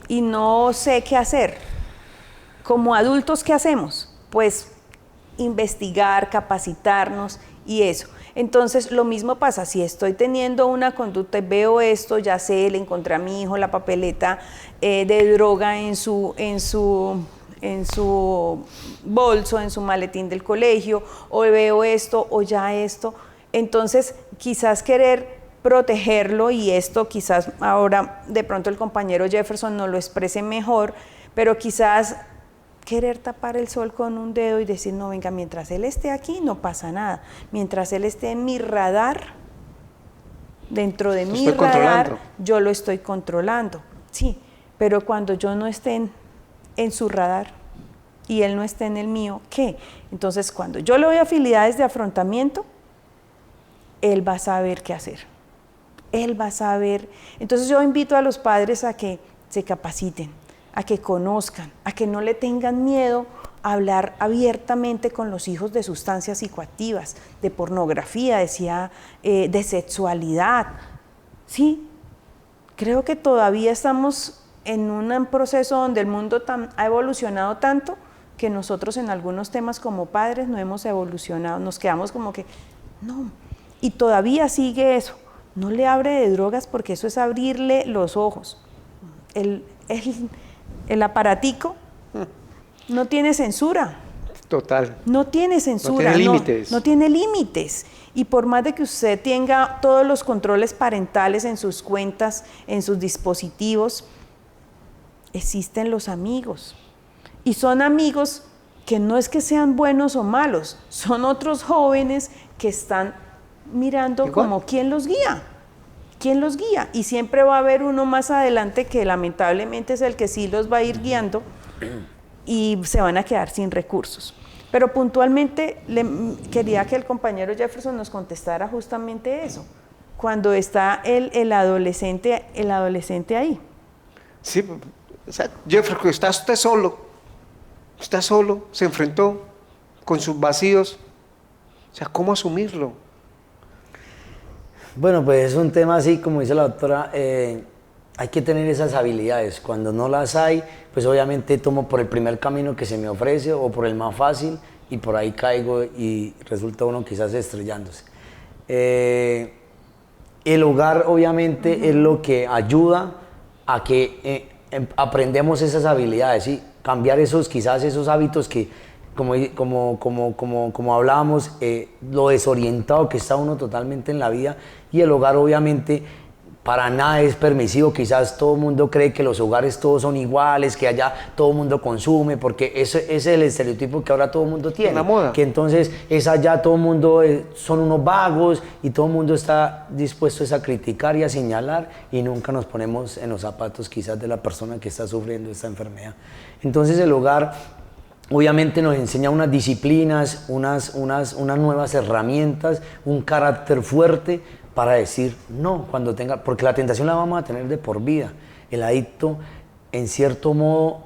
y no sé qué hacer. Como adultos, ¿qué hacemos? Pues investigar, capacitarnos y eso. Entonces, lo mismo pasa, si estoy teniendo una conducta y veo esto, ya sé, le encontré a mi hijo la papeleta de droga en su bolso, en su maletín del colegio, o veo esto o ya esto, entonces quizás querer protegerlo, y esto quizás ahora de pronto el compañero Jefferson no lo exprese mejor, pero quizás querer tapar el sol con un dedo y decir, no, venga, mientras él esté aquí no pasa nada, mientras él esté en mi radar, dentro de mi radar, yo lo estoy controlando, sí, pero cuando yo no esté en su radar y él no esté en el mío, ¿qué? Entonces, cuando yo le doy habilidades de afrontamiento, él va a saber qué hacer. Él va a saber. Entonces, yo invito a los padres a que se capaciten, a que conozcan, a que no le tengan miedo a hablar abiertamente con los hijos de sustancias psicoactivas, de pornografía, decía, de sexualidad. Sí, creo que todavía estamos en un proceso donde el mundo ha evolucionado tanto que nosotros en algunos temas como padres no hemos evolucionado, nos quedamos como que, no, y todavía sigue eso, no le hable de drogas porque eso es abrirle los ojos. El aparatico no tiene censura. Total. No tiene censura. No tiene límites. No tiene límites. Y por más de que usted tenga todos los controles parentales en sus cuentas, en sus dispositivos, existen los amigos. Y son amigos que no es que sean buenos o malos, son otros jóvenes que están mirando igual, como quién los guía. ¿Quién los guía? Y siempre va a haber uno más adelante que lamentablemente es el que sí los va a ir guiando y se van a quedar sin recursos. Pero puntualmente quería que el compañero Jefferson nos contestara justamente eso, cuando está el adolescente ahí. Sí, o sea, Jefferson, está usted solo, se enfrentó con sus vacíos. O sea, ¿cómo asumirlo? Bueno, pues es un tema así, como dice la doctora, hay que tener esas habilidades. Cuando no las hay, pues obviamente tomo por el primer camino que se me ofrece o por el más fácil y por ahí caigo y resulta uno quizás estrellándose. El hogar obviamente es lo que ayuda a que aprendemos esas habilidades, ¿sí? Cambiar quizás esos hábitos que, como hablábamos, lo desorientado que está uno totalmente en la vida, y el hogar obviamente para nada es permisivo. Quizás todo el mundo cree que los hogares todos son iguales, que allá todo el mundo consume, porque ese es el estereotipo que ahora todo el mundo tiene. Una moda. Que entonces es allá todo el mundo son unos vagos y todo el mundo está dispuesto a criticar y a señalar, y nunca nos ponemos en los zapatos quizás de la persona que está sufriendo esta enfermedad. Entonces el hogar obviamente nos enseña unas disciplinas, unas nuevas herramientas, un carácter fuerte para decir no cuando tenga, porque la tentación la vamos a tener de por vida. El adicto, en cierto modo,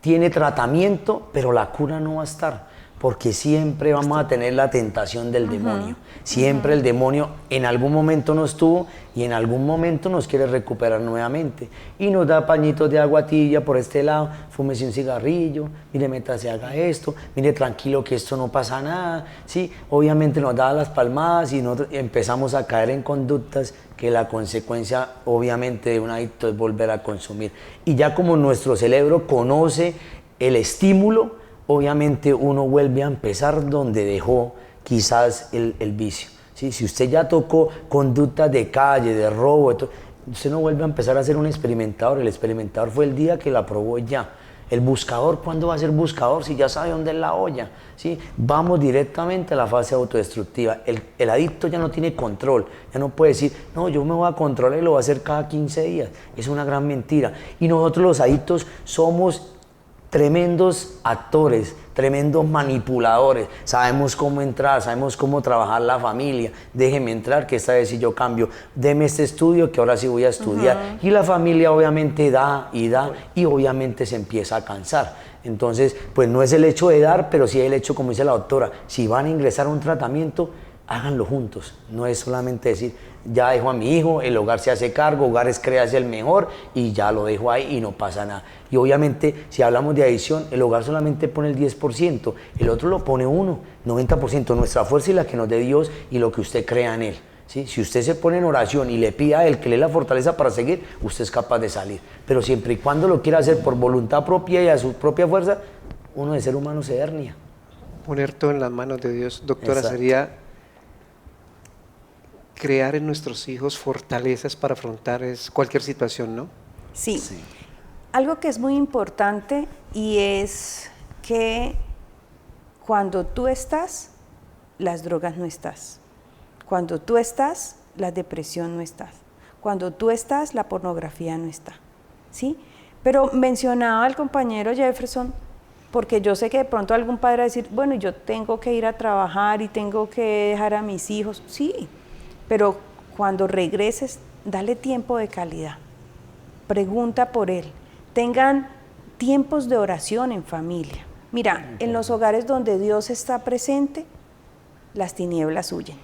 tiene tratamiento, pero la cura no va a estar, porque siempre vamos a tener la tentación del demonio. Siempre el demonio en algún momento nos tuvo y en algún momento nos quiere recuperar nuevamente. Y nos da pañitos de agua tibia por este lado, fúmese un cigarrillo, mire, métase, haga esto, mire, tranquilo que esto no pasa nada. ¿Sí? Obviamente nos da las palmadas y nosotros empezamos a caer en conductas que la consecuencia obviamente de un adicto es volver a consumir. Y ya como nuestro cerebro conoce el estímulo, obviamente uno vuelve a empezar donde dejó quizás el vicio. ¿Sí? Si usted ya tocó conductas de calle, de robo, usted no vuelve a empezar a ser un experimentador. El experimentador fue el día que la probó ya. El buscador, ¿cuándo va a ser buscador si ya sabe dónde es la olla? ¿Sí? Vamos directamente a la fase autodestructiva. El adicto ya no tiene control, ya no puede decir, no, yo me voy a controlar y lo voy a hacer cada 15 días. Es una gran mentira. Y nosotros los adictos somos tremendos actores, tremendos manipuladores. Sabemos cómo entrar, sabemos cómo trabajar la familia. Déjeme entrar, que esta vez sí yo cambio. Deme este estudio, que ahora sí voy a estudiar. Y la familia obviamente da y obviamente se empieza a cansar. Entonces, pues no es el hecho de dar, pero sí el hecho, como dice la doctora, si van a ingresar a un tratamiento, háganlo juntos. No es solamente decir, ya dejo a mi hijo, el hogar se hace cargo, Hogares Créase el mejor y ya lo dejo ahí y no pasa nada. Y obviamente, si hablamos de adicción, el hogar solamente pone el 10%, el otro lo pone 90%, nuestra fuerza y la que nos dé Dios y lo que usted crea en Él. ¿Sí? Si usted se pone en oración y le pide a Él que le dé la fortaleza para seguir, usted es capaz de salir. Pero siempre y cuando lo quiera hacer por voluntad propia y a su propia fuerza, uno de ser humano se hernia. Poner todo en las manos de Dios, doctora. Exacto. Sería crear en nuestros hijos fortalezas para afrontar cualquier situación, ¿no? Sí. Algo que es muy importante y es que cuando tú estás, las drogas no estás. Cuando tú estás, la depresión no está. Cuando tú estás, la pornografía no está. ¿Sí? Pero mencionaba al compañero Jefferson, porque yo sé que de pronto algún padre va a decir, bueno, yo tengo que ir a trabajar y tengo que dejar a mis hijos. Sí, pero cuando regreses, dale tiempo de calidad. Pregunta por él. Tengan tiempos de oración en familia. Mira, en los hogares donde Dios está presente, las tinieblas huyen.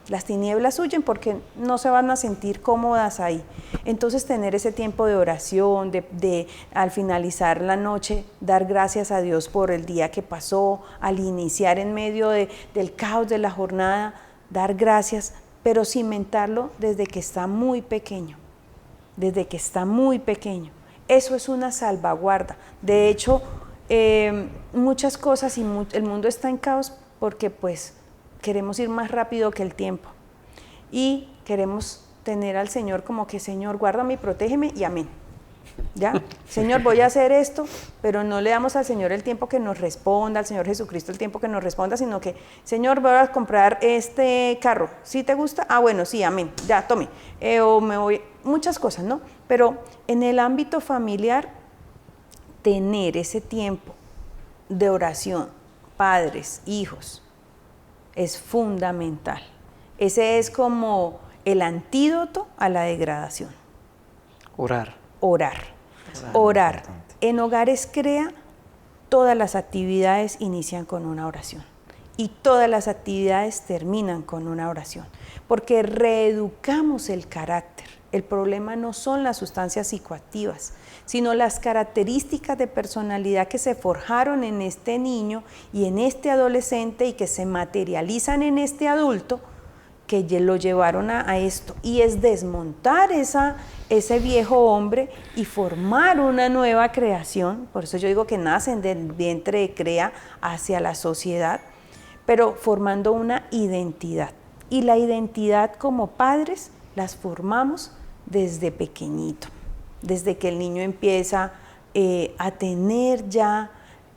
Las tinieblas huyen porque no se van a sentir cómodas ahí. Entonces tener ese tiempo de oración, de al finalizar la noche, dar gracias a Dios por el día que pasó, al iniciar en medio del caos de la jornada, dar gracias, pero cimentarlo desde que está muy pequeño, desde que está muy pequeño. Eso es una salvaguarda. De hecho, muchas cosas y el mundo está en caos porque pues queremos ir más rápido que el tiempo y queremos tener al Señor como que, Señor, guárdame y protégeme y amén. ¿Ya? Señor, voy a hacer esto, pero no le damos al Señor el tiempo que nos responda, al Señor Jesucristo el tiempo que nos responda, sino que, Señor, voy a comprar este carro, ¿sí te gusta? Ah, bueno, sí, amén, ya, tome. O me voy, muchas cosas, ¿no? Pero en el ámbito familiar, tener ese tiempo de oración, padres, hijos, es fundamental. Ese es como el antídoto a la degradación. Orar. En Hogares Crea, todas las actividades inician con una oración y todas las actividades terminan con una oración, porque reeducamos el carácter. El problema no son las sustancias psicoactivas, sino las características de personalidad que se forjaron en este niño y en este adolescente y que se materializan en este adulto, que lo llevaron a esto, y es desmontar ese viejo hombre y formar una nueva creación. Por eso yo digo que nacen del vientre de Crea hacia la sociedad, pero formando una identidad. Y la identidad como padres las formamos desde pequeñito, desde que el niño empieza a tener ya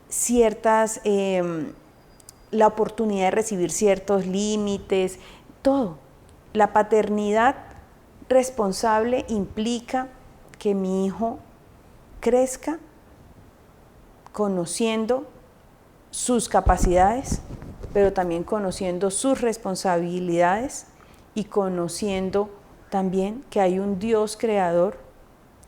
ciertas, la oportunidad de recibir ciertos límites, todo. La paternidad responsable implica que mi hijo crezca conociendo sus capacidades, pero también conociendo sus responsabilidades y conociendo también que hay un Dios creador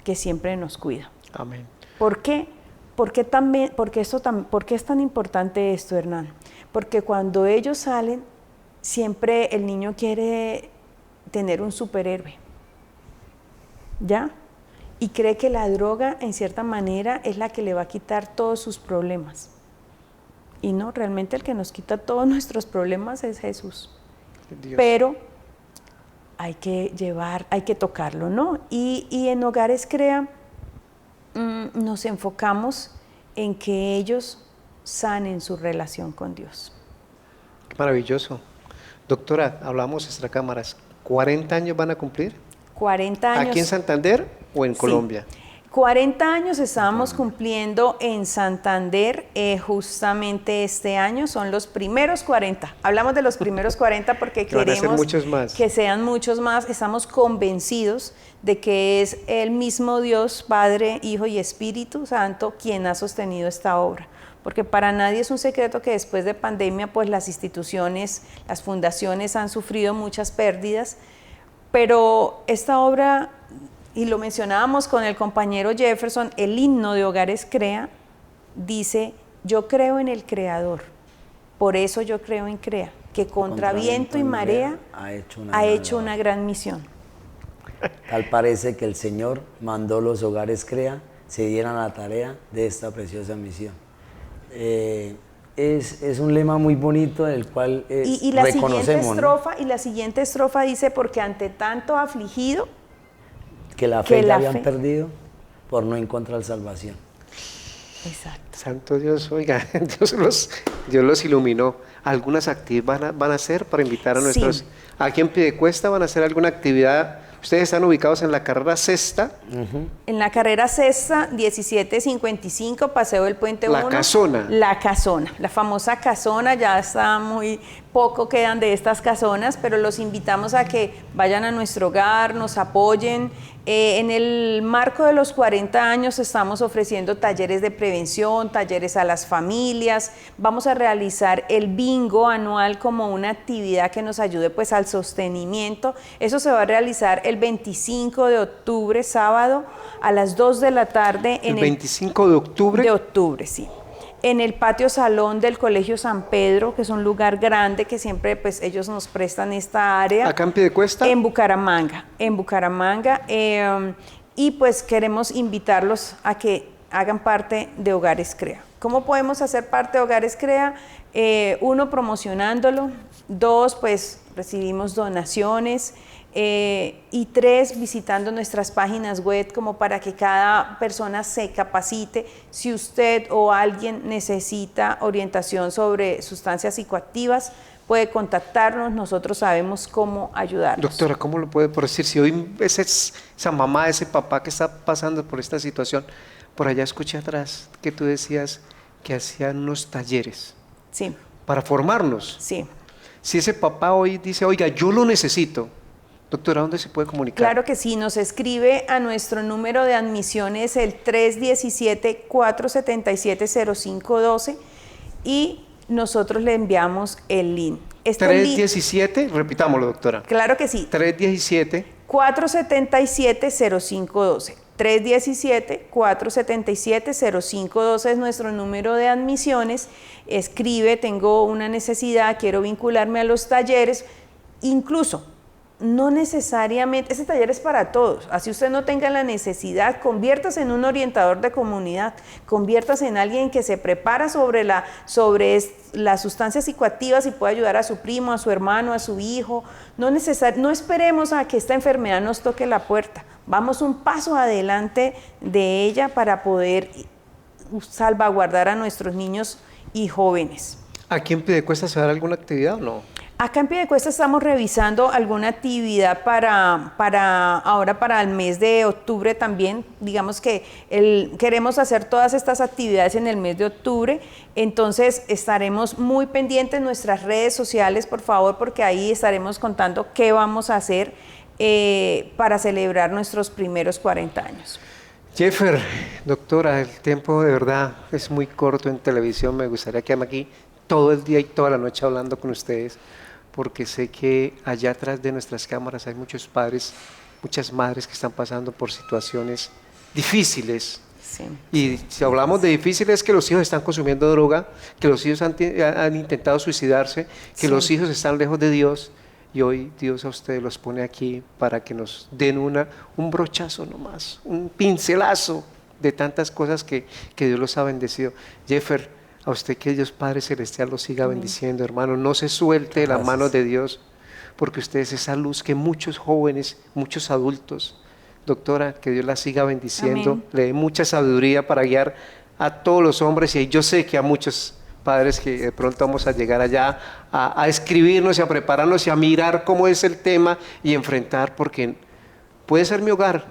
que siempre nos cuida. Amén. ¿Por qué? ¿Por qué es tan importante esto, Hernán? Porque cuando ellos salen, siempre el niño quiere tener un superhéroe, ¿ya? Y cree que la droga, en cierta manera, es la que le va a quitar todos sus problemas. Y no, realmente el que nos quita todos nuestros problemas es Jesús. Dios. Pero hay que tocarlo, ¿no? Y en Hogares Crea nos enfocamos en que ellos sanen su relación con Dios. Maravilloso. Doctora, hablamos extra cámaras, ¿40 años van a cumplir? 40 años. ¿Aquí en Santander o en Colombia? 40 años estábamos cumpliendo en Santander, justamente este año son los primeros 40. Hablamos de los primeros 40 porque queremos que sean muchos más. Estamos convencidos de que es el mismo Dios, Padre, Hijo y Espíritu Santo, quien ha sostenido esta obra. Porque para nadie es un secreto que después de pandemia, pues las instituciones, las fundaciones han sufrido muchas pérdidas, pero esta obra, y lo mencionábamos con el compañero Jefferson, el himno de Hogares Crea, dice, yo creo en el Creador, por eso yo creo en Crea, que contra viento y marea ha hecho una gran misión. Tal parece que el Señor mandó los Hogares Crea, se dieran la tarea de esta preciosa misión. Es un lema muy bonito del cual reconocemos, la siguiente estrofa dice, porque ante tanto afligido, que la fe ya habían perdido por no encontrar salvación. Exacto. Santo Dios, oiga, Dios los iluminó. ¿Algunas actividades van a hacer para invitar a nuestros... Aquí en Piedecuesta van a hacer alguna actividad? Ustedes están ubicados en la carrera Sexta. En la carrera Sexta, 1755, Paseo del Puente 1. La Casona. La Casona, la famosa Casona, ya está muy poco quedan de estas casonas, pero los invitamos a que vayan a nuestro hogar, nos apoyen. En el marco de los 40 años estamos ofreciendo talleres de prevención, talleres a las familias. Vamos a realizar el bingo anual como una actividad que nos ayude pues al sostenimiento. Eso se va a realizar el 25 de octubre, sábado, a las 2 de la tarde. ¿El 25 de octubre? De octubre, sí. En el patio salón del Colegio San Pedro, que es un lugar grande que siempre pues ellos nos prestan esta área. ¿Acá en Piedecuesta? En Bucaramanga, y pues queremos invitarlos a que hagan parte de Hogares Crea. ¿Cómo podemos hacer parte de Hogares Crea? Uno, promocionándolo. Dos, pues recibimos donaciones, y 3, visitando nuestras páginas web como para que cada persona se capacite. Si usted o alguien necesita orientación sobre sustancias psicoactivas, puede contactarnos, nosotros sabemos cómo ayudarlos. Doctora, ¿cómo lo puede por decir? Si hoy esa mamá, ese papá que está pasando por esta situación, por allá escuché atrás que tú decías que hacían unos talleres Sí, para formarnos. sí. Si ese papá hoy dice, oiga, yo lo necesito, doctora, ¿dónde se puede comunicar? Claro que sí, nos escribe a nuestro número de admisiones, el 317-477-0512, y nosotros le enviamos el link. 317, repitámoslo, doctora. Claro que sí. 317 477-0512. 317-477-0512 es nuestro número de admisiones. Escribe, tengo una necesidad, quiero vincularme a los talleres. Incluso, no necesariamente, ese taller es para todos. Así usted no tenga la necesidad, conviértase en un orientador de comunidad, conviértase en alguien que se prepara sobre las sustancias psicoactivas y puede ayudar a su primo, a su hermano, a su hijo. No esperemos a que esta enfermedad nos toque la puerta. Vamos un paso adelante de ella para poder salvaguardar a nuestros niños y jóvenes. ¿Aquí en Piedecuesta se va a dar alguna actividad o no? Acá en Piedecuesta estamos revisando alguna actividad ahora para el mes de octubre también. Digamos que queremos hacer todas estas actividades en el mes de octubre, entonces estaremos muy pendientes en nuestras redes sociales, por favor, porque ahí estaremos contando qué vamos a hacer para celebrar nuestros primeros 40 años. Jeffer, doctora, el tiempo de verdad es muy corto en televisión. Me gustaría quedarme aquí todo el día y toda la noche hablando con ustedes, porque sé que allá atrás de nuestras cámaras hay muchos padres, muchas madres que están pasando por situaciones difíciles. Sí. Y si hablamos de difíciles, es que los hijos están consumiendo droga, que los hijos han intentado suicidarse, que Sí. los hijos están lejos de Dios, y hoy Dios a ustedes los pone aquí para que nos den un brochazo nomás, un pincelazo de tantas cosas que Dios los ha bendecido. Jeffer, a usted que Dios Padre Celestial los siga bendiciendo, hermano. No se suelte de las manos de Dios, porque usted es esa luz que muchos jóvenes, muchos adultos, doctora, que Dios la siga bendiciendo, Amén. le dé mucha sabiduría para guiar a todos los hombres, y yo sé que a muchos padres que de pronto vamos a llegar allá a escribirnos y a prepararnos y a mirar cómo es el tema y enfrentar, porque puede ser mi hogar,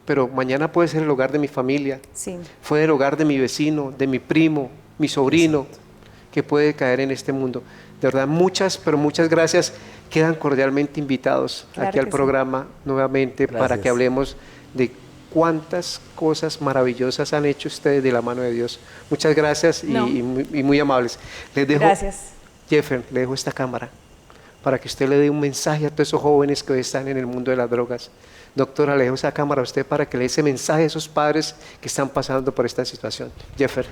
pero mañana puede ser el hogar de mi familia, Sí. fue el hogar de mi vecino, de mi primo, mi sobrino, que puede caer en este mundo. De verdad, pero muchas gracias. Quedan cordialmente invitados Claro aquí al que sí. programa nuevamente para Gracias. que hablemos de cuántas cosas maravillosas han hecho ustedes de la mano de Dios. Muchas gracias No. y muy amables. Les dejo, Gracias. Jeffer, le dejo esta cámara para que usted le dé un mensaje a todos esos jóvenes que hoy están en el mundo de las drogas. Doctora, le dejo esa cámara a usted para que le dé ese mensaje a esos padres que están pasando por esta situación. Jeffer.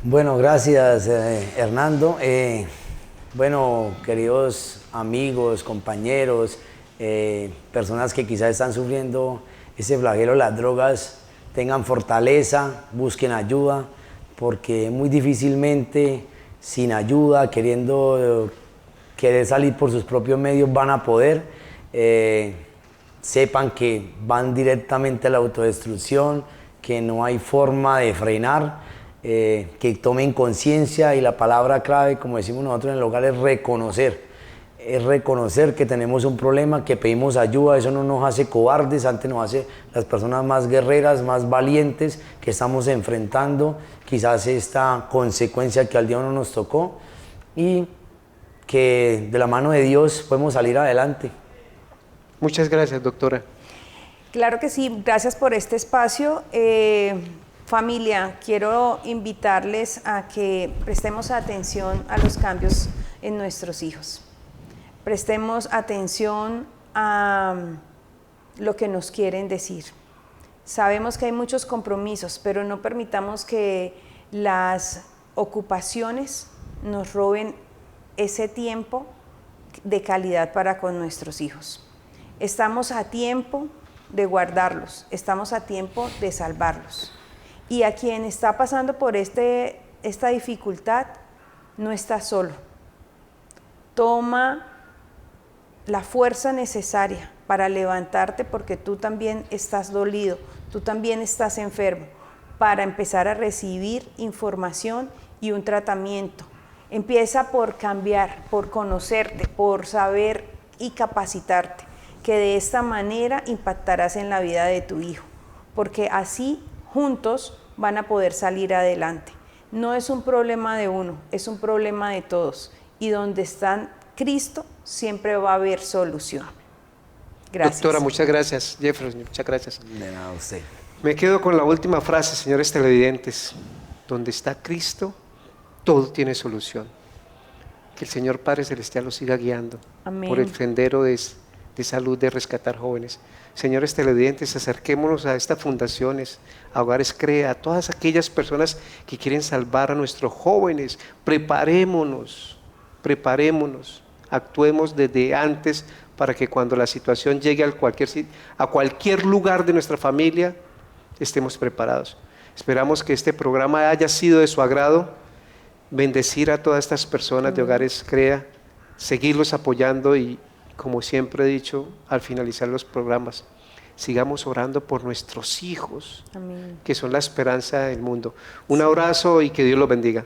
Bueno, gracias Hernando. Bueno, queridos amigos, compañeros, personas que quizás están sufriendo ese flagelo de las drogas, tengan fortaleza, busquen ayuda, porque muy difícilmente sin ayuda, querer salir por sus propios medios van a poder. Sepan que van directamente a la autodestrucción, que no hay forma de frenar. Que tomen conciencia, y la palabra clave, como decimos nosotros en el hogar, es reconocer que tenemos un problema, que pedimos ayuda. Eso no nos hace cobardes, antes nos hace las personas más guerreras, más valientes, que estamos enfrentando quizás esta consecuencia que al día no nos tocó, y que de la mano de Dios podemos salir adelante. Muchas gracias, doctora. Claro que sí, gracias por este espacio. Familia, quiero invitarles a que prestemos atención a los cambios en nuestros hijos. Prestemos atención a lo que nos quieren decir. Sabemos que hay muchos compromisos, pero no permitamos que las ocupaciones nos roben ese tiempo de calidad para con nuestros hijos. Estamos a tiempo de guardarlos, estamos a tiempo de salvarlos. Y a quien está pasando por esta dificultad, no está solo. Toma la fuerza necesaria para levantarte, porque tú también estás dolido, tú también estás enfermo, para empezar a recibir información y un tratamiento. Empieza por cambiar, por conocerte, por saber y capacitarte, que de esta manera impactarás en la vida de tu hijo, porque así juntos van a poder salir adelante. No es un problema de uno, es un problema de todos, y donde está Cristo siempre va a haber solución. Gracias. Doctora, muchas gracias. Jefferson, muchas gracias. De nada, a usted. Me quedo con la última frase, señores televidentes. Donde está Cristo, todo tiene solución. Que el Señor Padre Celestial los siga guiando. Amén. Por el sendero de salud, de rescatar jóvenes. Señores televidentes, acerquémonos a estas fundaciones, a Hogares Crea, a todas aquellas personas que quieren salvar a nuestros jóvenes. Preparémonos, actuemos desde antes para que cuando la situación llegue a cualquier lugar de nuestra familia, estemos preparados. Esperamos que este programa haya sido de su agrado, bendecir a todas estas personas de Hogares Crea, seguirlos apoyando y, como siempre he dicho al finalizar los programas, sigamos orando por nuestros hijos, Amén. que son la esperanza del mundo. Un abrazo y que Dios los bendiga.